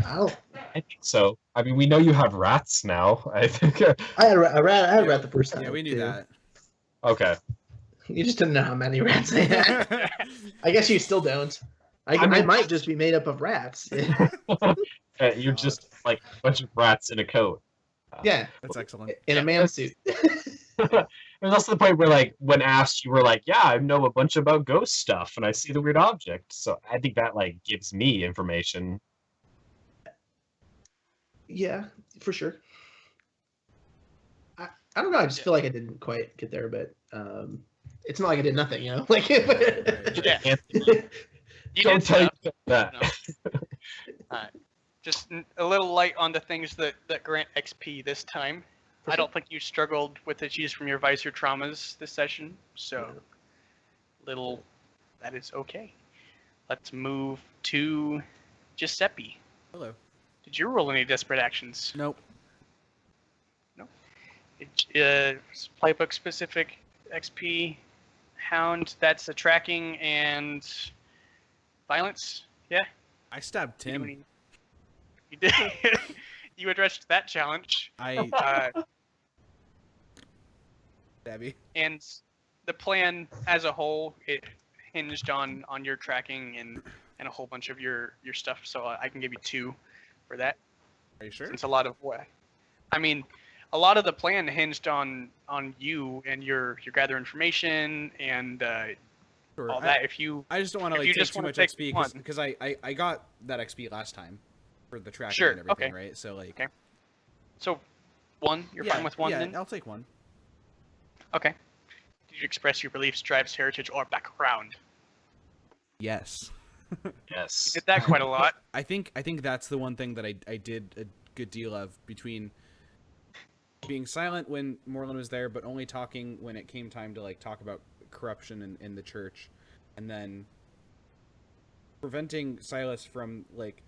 I don't. I think so. I mean, we know you have rats now. I think. I had a rat. I had a rat the first time. Yeah, we knew too. that. Okay. You just didn't know how many rats I had. I guess you still don't. I mean- might just be made up of rats. You're just like a bunch of rats in a coat. Yeah, That's excellent. in a man suit. There's also the point where, like, when asked, you were like, "Yeah, I know a bunch about ghost stuff, and I see the weird object." So I think that like gives me information. Yeah, for sure. I don't know. I just feel like I didn't quite get there, but it's not like I did nothing, Like, Yeah. Anthony, You don't did tell stuff. you that. No. Just a little light on the things that grant XP this time. I don't think you struggled with issues from your visor traumas this session, so that is okay. Let's move to Giuseppe. Hello. Did you roll any desperate actions? Nope. Playbook specific XP, Hound. That's a tracking and violence. Yeah. I stabbed Tim. You did. You addressed that challenge. I Debbie. And the plan as a whole, it hinged on your tracking and a whole bunch of your stuff. So I can give you 2 for that. Are you sure? Since a lot of what, I mean, a lot of the plan hinged on you and your gather information and Sure. all that. If you I just don't want to if like you take just too wanna much pick XP one. because I got that XP last time for the tracking Sure, and everything, okay. right? So like Okay. So one, you're fine with one yeah, then? I'll take one. Okay. Did you express your beliefs, drives, heritage, or background? Yes. Yes. Did that quite a lot. I think that's the one thing that I did a good deal of, between being silent when Moreland was there, but only talking when it came time to like talk about corruption in the church, and then preventing Silas from like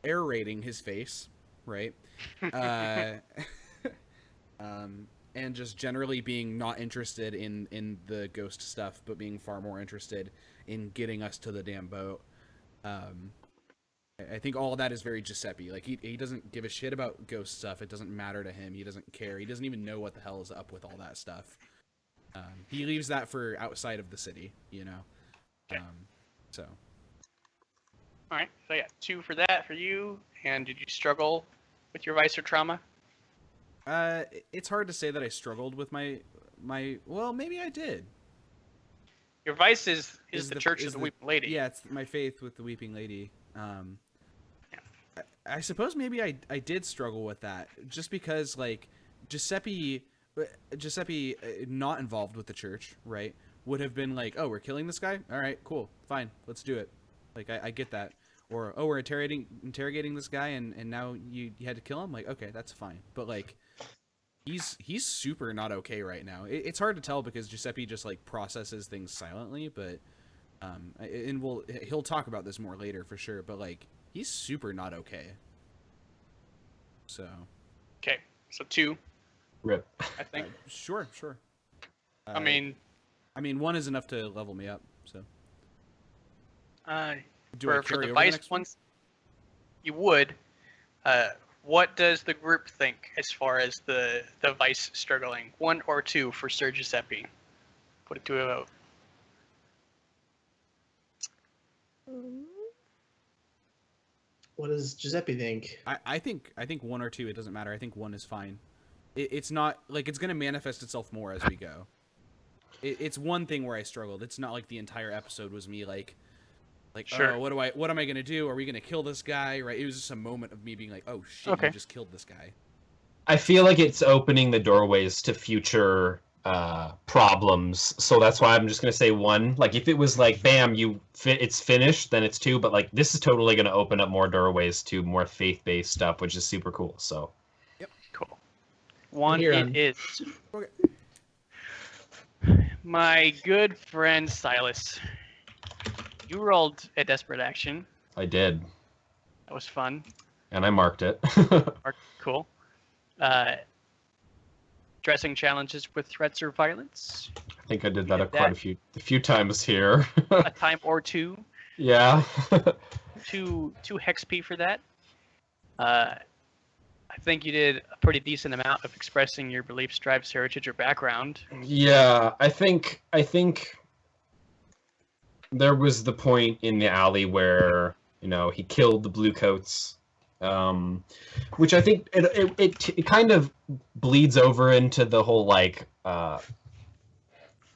aerating his face, right? uh, and just generally being not interested in the ghost stuff, but being far more interested in getting us to the damn boat. I think all of that is very Giuseppe. Like he doesn't give a shit about ghost stuff. It doesn't matter to him. He doesn't care. He doesn't even know what the hell is up with all that stuff. He leaves that for outside of the city, you know. Okay. So All right. So yeah, 2 for that for you. And did you struggle with your vice or trauma? it's hard to say that I struggled with my well, maybe I did. Your vice is Is the the- Church is of the the- Weeping Lady. Yeah, it's my faith with the Weeping Lady. Yeah. I suppose maybe I did struggle with that, just because like Giuseppe not involved with the church, right, would have been like, oh, we're killing this guy, all right, cool, fine, let's do it. Like I get that. Or, oh, we're interrogating this guy and now you had to kill him, like, okay, that's fine. But like he's super not okay right now. It's hard to tell because Giuseppe just like processes things silently, but and he'll talk about this more later for sure, but like he's super not okay. So Okay. So 2, Rip. I think. sure. I mean, 1 is enough to level me up. So do I for carry the over vice next one? ones, you would. What does the group think as far as the vice struggling? 1 or 2 for Sir Giuseppe? Put it to a vote. What does Giuseppe think? I think 1 or 2, it doesn't matter. I think 1 is fine. It's not like it's gonna manifest itself more as we go. It's one thing where I struggled. It's not like the entire episode was me like Sure. oh, what am I gonna do? Are we gonna kill this guy? Right? It was just a moment of me being like, oh shit, Okay. you just killed this guy. I feel like it's opening the doorways to future problems, so that's why I'm just gonna say 1. Like if it was like bam, it's finished, then it's 2. But like this is totally gonna open up more doorways to more faith-based stuff, which is super cool. So Cool. 1 Here it on- is. Okay. My good friend Silas, you rolled a desperate action. I did, That was fun. and I marked it. Cool. Dressing challenges with threats or violence. I think I did that did quite a few times here. A time or 2. Yeah. 2 hexp for that. I think you did a pretty decent amount of expressing your beliefs, drives, heritage, or background. Yeah, I think there was the point in the alley where, you know, he killed the bluecoats, which I think it kind of bleeds over into the whole like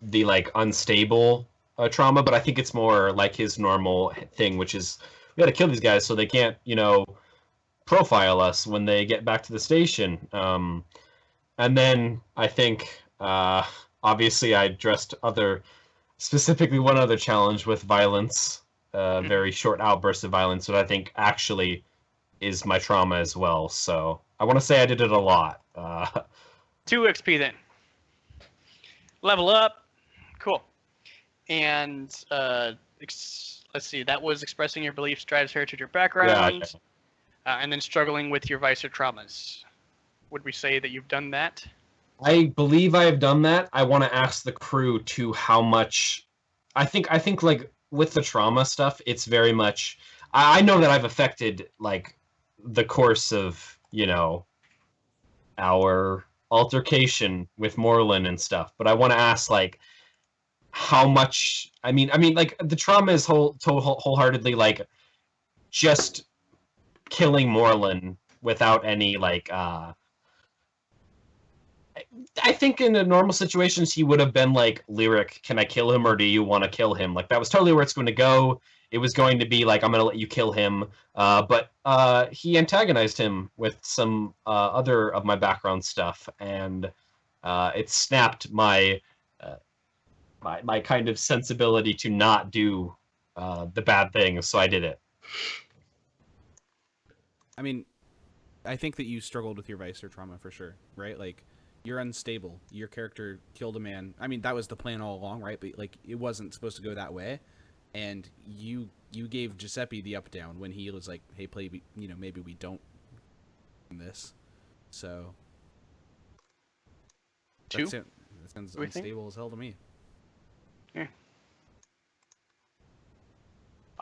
the like unstable trauma, but I think it's more like his normal thing, which is we got to kill these guys so they can't, you know, profile us when they get back to the station. And then I think obviously I addressed specifically one other challenge with violence, very short outbursts of violence, that I think actually is my trauma as well. So I want to say I did it a lot. 2 XP then. Level up. Cool. And let's see. That was expressing your beliefs, drives, heritage, or background. Yeah. And then struggling with your vice or traumas. Would we say that you've done that? I believe I have done that. I want to ask the crew to how much. I think like with the trauma stuff, it's very much. I know that I've affected like the course of, you know, our altercation with Moreland and stuff, but I want to ask like how much. I mean, like the trauma is wholeheartedly like just killing Moreland without any like. I think in a normal situations he would have been like, Lyric, can I kill him or do you want to kill him? Like that was totally where it's going to go. It was going to be like, I'm going to let you kill him. But he antagonized him with some other of my background stuff, and it snapped my my kind of sensibility to not do the bad thing, so I did it. I mean, I think that you struggled with your vice or trauma for sure, right? Like, you're unstable. Your character killed a man. I mean, that was the plan all along, right? But like, it wasn't supposed to go that way. And you gave Giuseppe the up down when he was like, "Hey, play, maybe we don't do this." So Two? that's it. That sounds What do you think? unstable as hell to me. Yeah.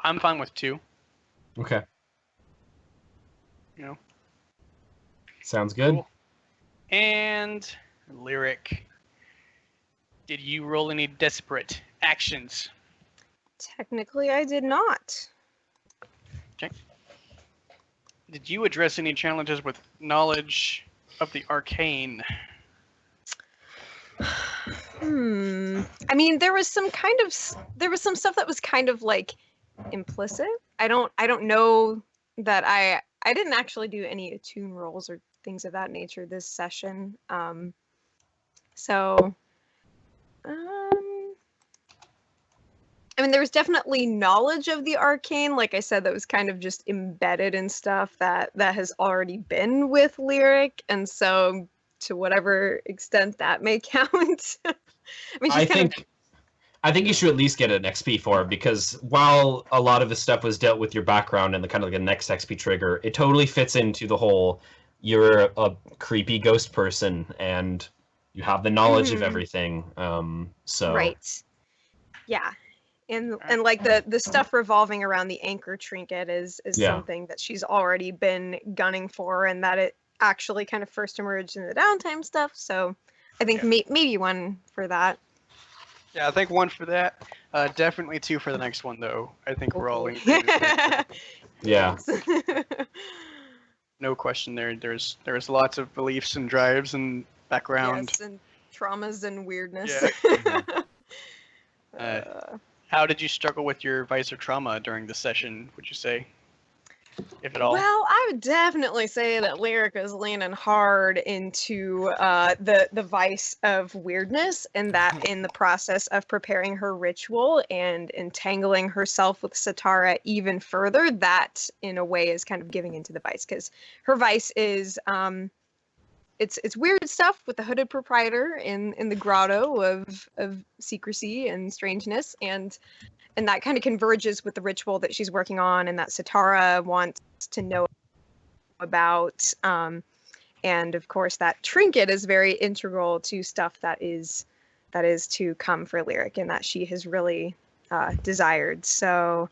I'm fine with 2. Okay, You know. sounds good. Cool. And Lyric, did you roll any desperate actions? Technically, I did not. Did you address any challenges with knowledge of the arcane? I mean, there was some stuff that was kind of like implicit. I don't know that I didn't actually do any attune rolls or things of that nature this session. So I mean, there was definitely knowledge of the arcane, like I said, that was kind of just embedded in stuff that has already been with Lyric, and so to whatever extent that may count. I mean, I think you should at least get an XP for it, because while a lot of the stuff was dealt with your background and the kind of like a next XP trigger, it totally fits into the whole you're a creepy ghost person and you have the knowledge of everything. So right, yeah. And like the stuff revolving around the anchor trinket is Yeah. something that she's already been gunning for, and that it actually kind of first emerged in the downtime stuff. So I think maybe 1 for that. Yeah, I think 1 for that. Definitely 2 for the next one, though. I think we're all in Okay. agreement. yeah. No question there. There's lots of beliefs and drives and background. Yes, and traumas and weirdness. How did you struggle with your vice or trauma during the session, would you say? If at all? Well, I would definitely say that Lyric is leaning hard into the vice of weirdness, and that in the process of preparing her ritual and entangling herself with Satara even further, that in a way is kind of giving into the vice, because her vice is it's weird stuff with the hooded proprietor in the grotto of secrecy and strangeness, and that kind of converges with the ritual that she's working on and that Satara wants to know about. And of course, that trinket is very integral to stuff that is to come for Lyric, and that she has really desired. So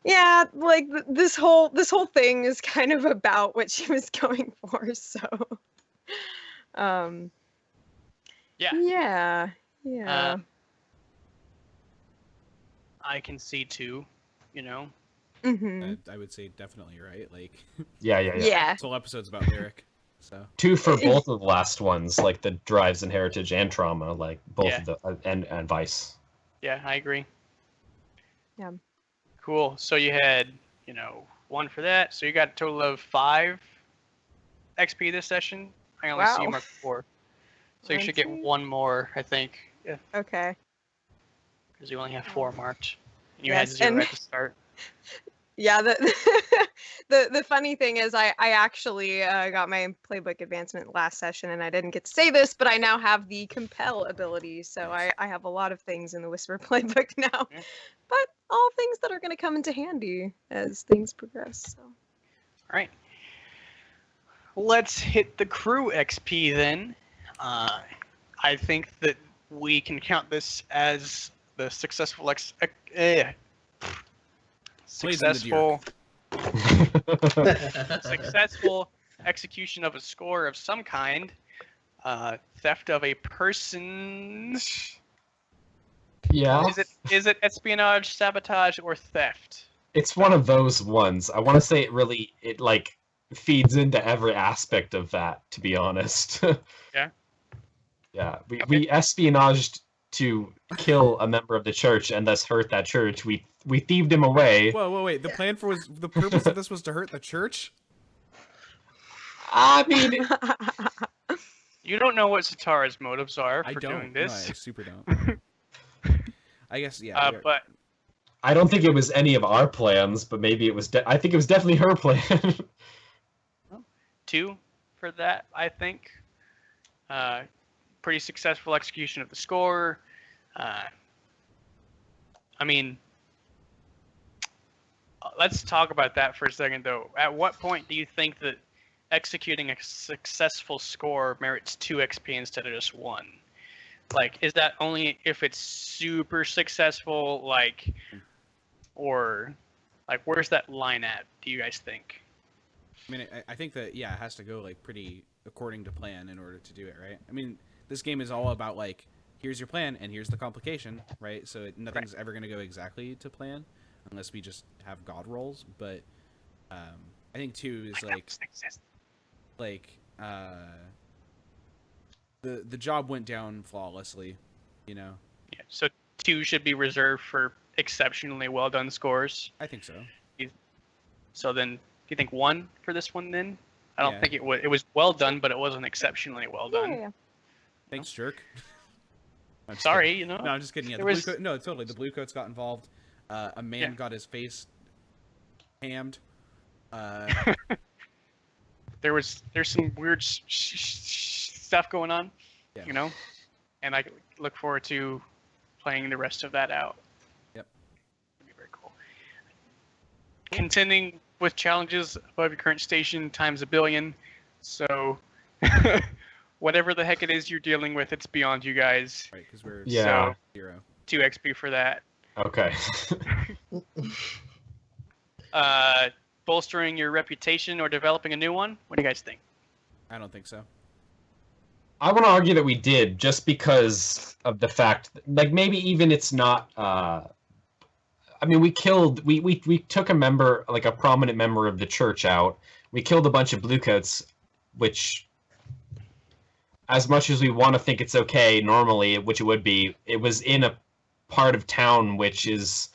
yeah, like this whole thing is kind of about what she was going for. So yeah. I can see 2, Mm-hmm. I would say definitely, right? Like, Yeah. this whole episode's about Lyric. So 2 for both of the last ones, like the drives and heritage and trauma, like both of the and vice. Yeah, I agree. Yeah. Cool. So you had, 1 for that. So you got a total of 5 XP this session. I only see you Wow. marked 4. So you One, should get 2. 1 more, I think. Yeah, Okay. because you only have 4 marked. And you Yes, had 0 and- at the start. Yeah, the funny thing is I actually got my playbook advancement last session, and I didn't get to say this, but I now have the compel ability, so I have a lot of things in the Whisper playbook now. Yeah. But all things that are going to come into handy as things progress. So. All right. Let's hit the crew XP then. I think that we can count this as the successful successful execution of a score of some kind. Theft of a person. Yeah. Is it espionage, sabotage, or theft? It's one of those ones. I want to say it feeds into every aspect of that, to be honest. Yeah. Yeah, we, Okay. we espionaged to kill a member of the church and thus hurt that church. We thieved him away. Whoa, wait. The purpose of this was to hurt the church? I mean, You don't know what Satara's motives are I for don't. doing this. No, I super don't. I guess, yeah. But I don't think it was any of our plans, but maybe it was. I think it was definitely her plan. 2 for that, I think. Pretty successful execution of the score. I mean, let's talk about that for a second, though. At what point do you think that executing a successful score merits 2 XP instead of just 1? Like, is that only if it's super successful, like, or, like, where's that line at, do you guys think? I mean, I think that, yeah, it has to go, like, pretty according to plan in order to do it, right? I mean, this game is all about, like, here's your plan and here's the complication, right? So nothing's ever going to go exactly to plan unless we just have god rolls. But I think 2 is, the job went down flawlessly, you know? Yeah, so 2 should be reserved for exceptionally well done scores. I think so. So then, do you think 1 for this one then? I don't Yeah. think it was. It was well done, but it wasn't exceptionally well done. Yeah. Thanks, jerk. I'm just Sorry, kidding. you know. No, I'm just kidding. Yeah, There the was- blue coat. No, totally. The blue coats got involved. A man Yeah. got his face hammed. There's some weird stuff going on, Yeah. you know, and I look forward to playing the rest of that out. Yep. It'd be very cool. Contending with challenges above your current station times a billion, so whatever the heck it is you're dealing with, it's beyond you guys. Right, because we're Yeah. 0. 2 XP for that. Okay. Bolstering your reputation or developing a new one. What do you guys think? I don't think so. I want to argue that we did, just because of the fact, like, maybe even it's not. I mean, we took a member, like a prominent member of the church out. We killed a bunch of bluecoats, which, as much as we want to think it's okay normally, which it would be, it was in a part of town which is.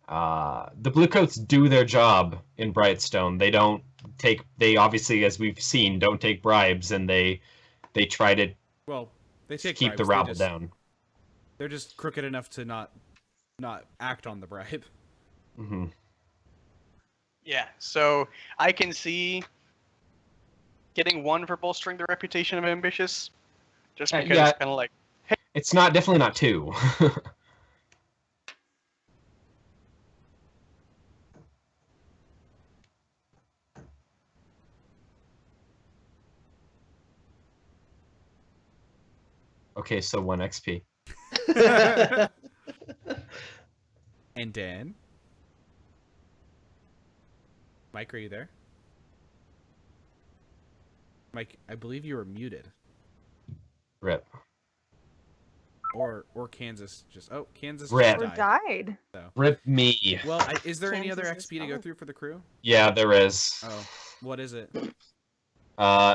The bluecoats do their job in Brightstone. They obviously, as we've seen, don't take bribes, and they try to Well, they take keep the bribes, rabble down. They're just crooked enough to not act on the bribe. Hmm. Yeah, so I can see getting 1 for bolstering the reputation of ambitious, just because Yeah. it's kind of like, It's definitely not 2. Okay, so 1 XP. And Dan, Mike, are you there? Mike, I believe you were muted. Rip. Or Kansas just Kansas Red. just Or died. died. Rip me. Well, is there any other Kansas is XP to go gone. through for the crew? Yeah, there is. Oh, what is it?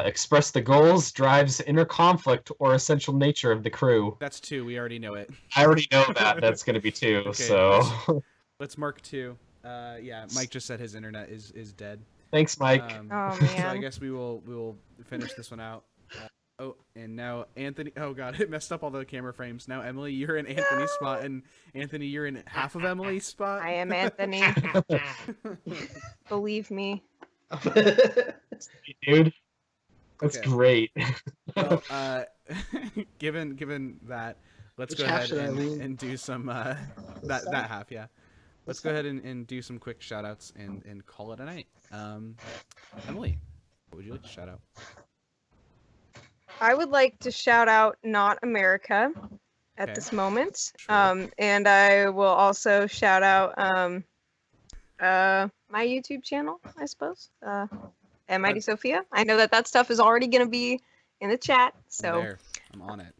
Express the goals, drives, inner conflict, or essential nature of the crew. That's 2. We already know it. I already know that. That's going to be 2, Okay, so... Let's mark 2. Yeah, Mike just said his internet is dead. Thanks, Mike. Oh, So I man. guess we will finish this one out. Oh, and now Anthony. Oh God, it messed up all the camera frames. Now Emily, you're in Anthony's spot, and Anthony, you're in half of Emily's spot. I am Anthony. Believe me. Dude, that's Okay. great. Well, given that, let's Which go half ahead should I lean? and do some that half. Yeah, let's go ahead and do some quick shout outs and call it a night. Emily, what would you like to shout out? I would like to shout out Not America at Okay. this moment. Sure. And I will also shout out my YouTube channel, I suppose. And Mighty Sophia. I know that stuff is already going to be in the chat. I'm So there. I'm on it.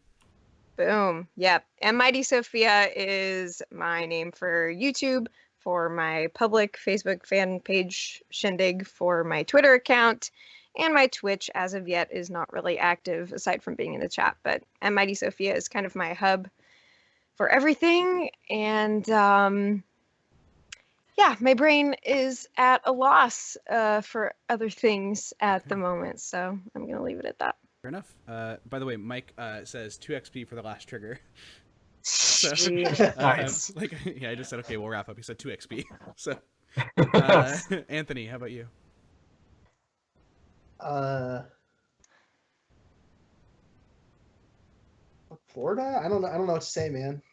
boom. Yep. And Mighty Sophia is my name for YouTube. for my public Facebook fan page Shindig, for my Twitter account, and my Twitch as of yet is not really active aside from being in the chat. But Mighty Sophia is kind of my hub for everything. And yeah, my brain is at a loss for other things at the moment. So I'm going to leave it at that. Fair enough. By the way, Mike says 2 XP for the last trigger. So, Nice. yeah, I just said, okay, we'll wrap up. He said 2 XP. So, Anthony, how about you? Florida? I don't know. I don't know what to say, man.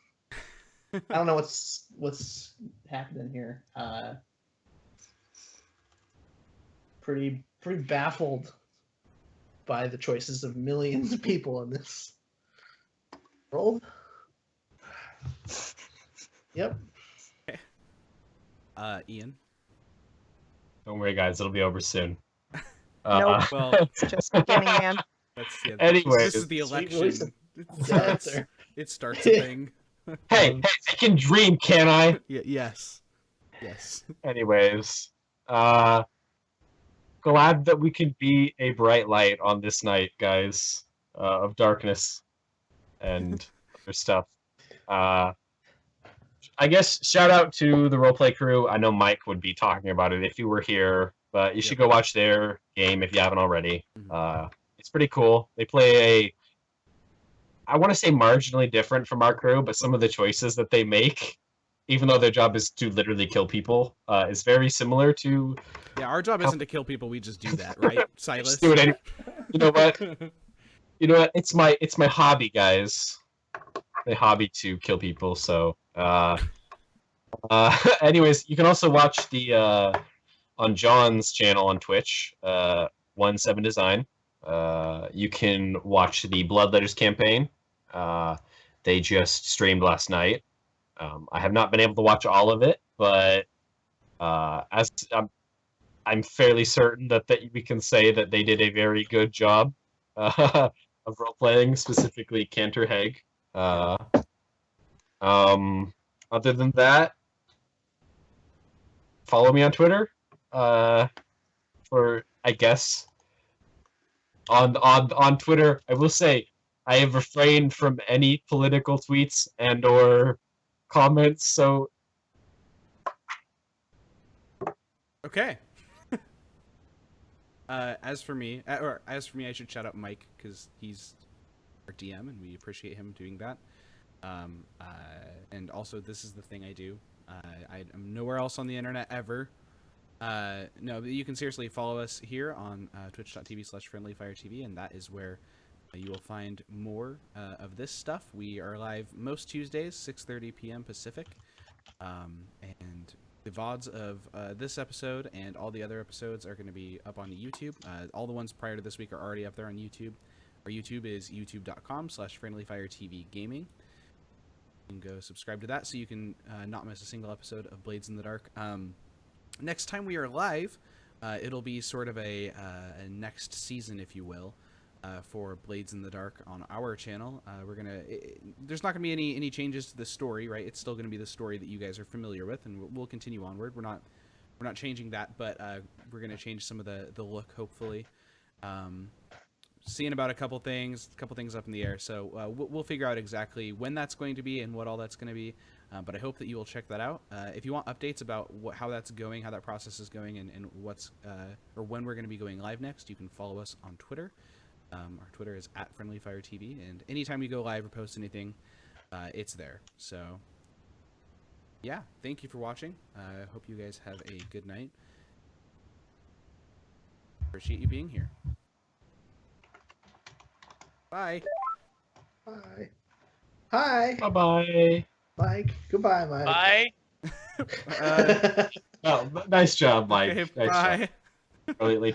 I don't know what's happening here. Pretty baffled by the choices of millions of people in this world. Yep. Ian? Don't worry, guys. It'll be over soon. Nope. Well, It's just beginning, man. Anyways. this is the Sweet election. Yeah, It starts a thing. Hey, I can dream, can I? Yes. Anyways, glad that we can be a bright light on this night, guys, of darkness and other stuff. I guess shout out to the roleplay crew. I know Mike would be talking about it if you were here, but you should go watch their game if you haven't already. It's pretty cool. They play I want to say marginally different from our crew, but some of the choices that they make, even though their job is to literally kill people, is very similar to... Yeah, our job isn't to kill people, we just do that, right, Silas? Just do it anyway. You know what? You know what? It's my hobby, guys. My hobby to kill people, so... anyways, you can also watch the... on John's channel on Twitch, 17 Design. You can watch the Bloodletters campaign. They just streamed last night. I have not been able to watch all of it, but as I'm fairly certain that we can say that they did a very good job of role playing, specifically Cantor Haig. Other than that, follow me on Twitter. For I guess. On Twitter, I will say I have refrained from any political tweets and or comments. So Okay. As for me, I should shout out Mike because he's our DM and we appreciate him doing that. And also, this is the thing I do. I'm nowhere else on the internet ever. No, but you can seriously follow us here on twitch.tv/friendlyfiretv, and that is where you will find more of this stuff. We are live most Tuesdays, 6:30 p.m. Pacific, and the VODs of this episode and all the other episodes are going to be up on YouTube. All the ones prior to this week are already up there on YouTube. Our YouTube is youtube.com/friendlyfiretvgaming. You can go subscribe to that so you can not miss a single episode of Blades in the Dark. Next time we are live, it'll be sort of a next season, if you will, for Blades in the Dark on our channel. There's not gonna be any changes to the story, right? It's still gonna be the story that you guys are familiar with, and we'll continue onward. We're not changing that, but we're gonna change some of the look, hopefully. Seeing about a couple things up in the air, so we'll figure out exactly when that's going to be and what all that's going to be. But I hope that you will check that out. If you want updates about how that's going, how that process is going, and what's or when we're going to be going live next, you can follow us on Twitter. Our Twitter is @FriendlyFireTV, and anytime we go live or post anything, it's there. So, yeah, thank you for watching. I hope you guys have a good night. Appreciate you being here. Bye. Bye. Hi. bye. Mike. Goodbye, Mike. Bye. Oh, nice job, Mike. Okay, Nice bye. job. Really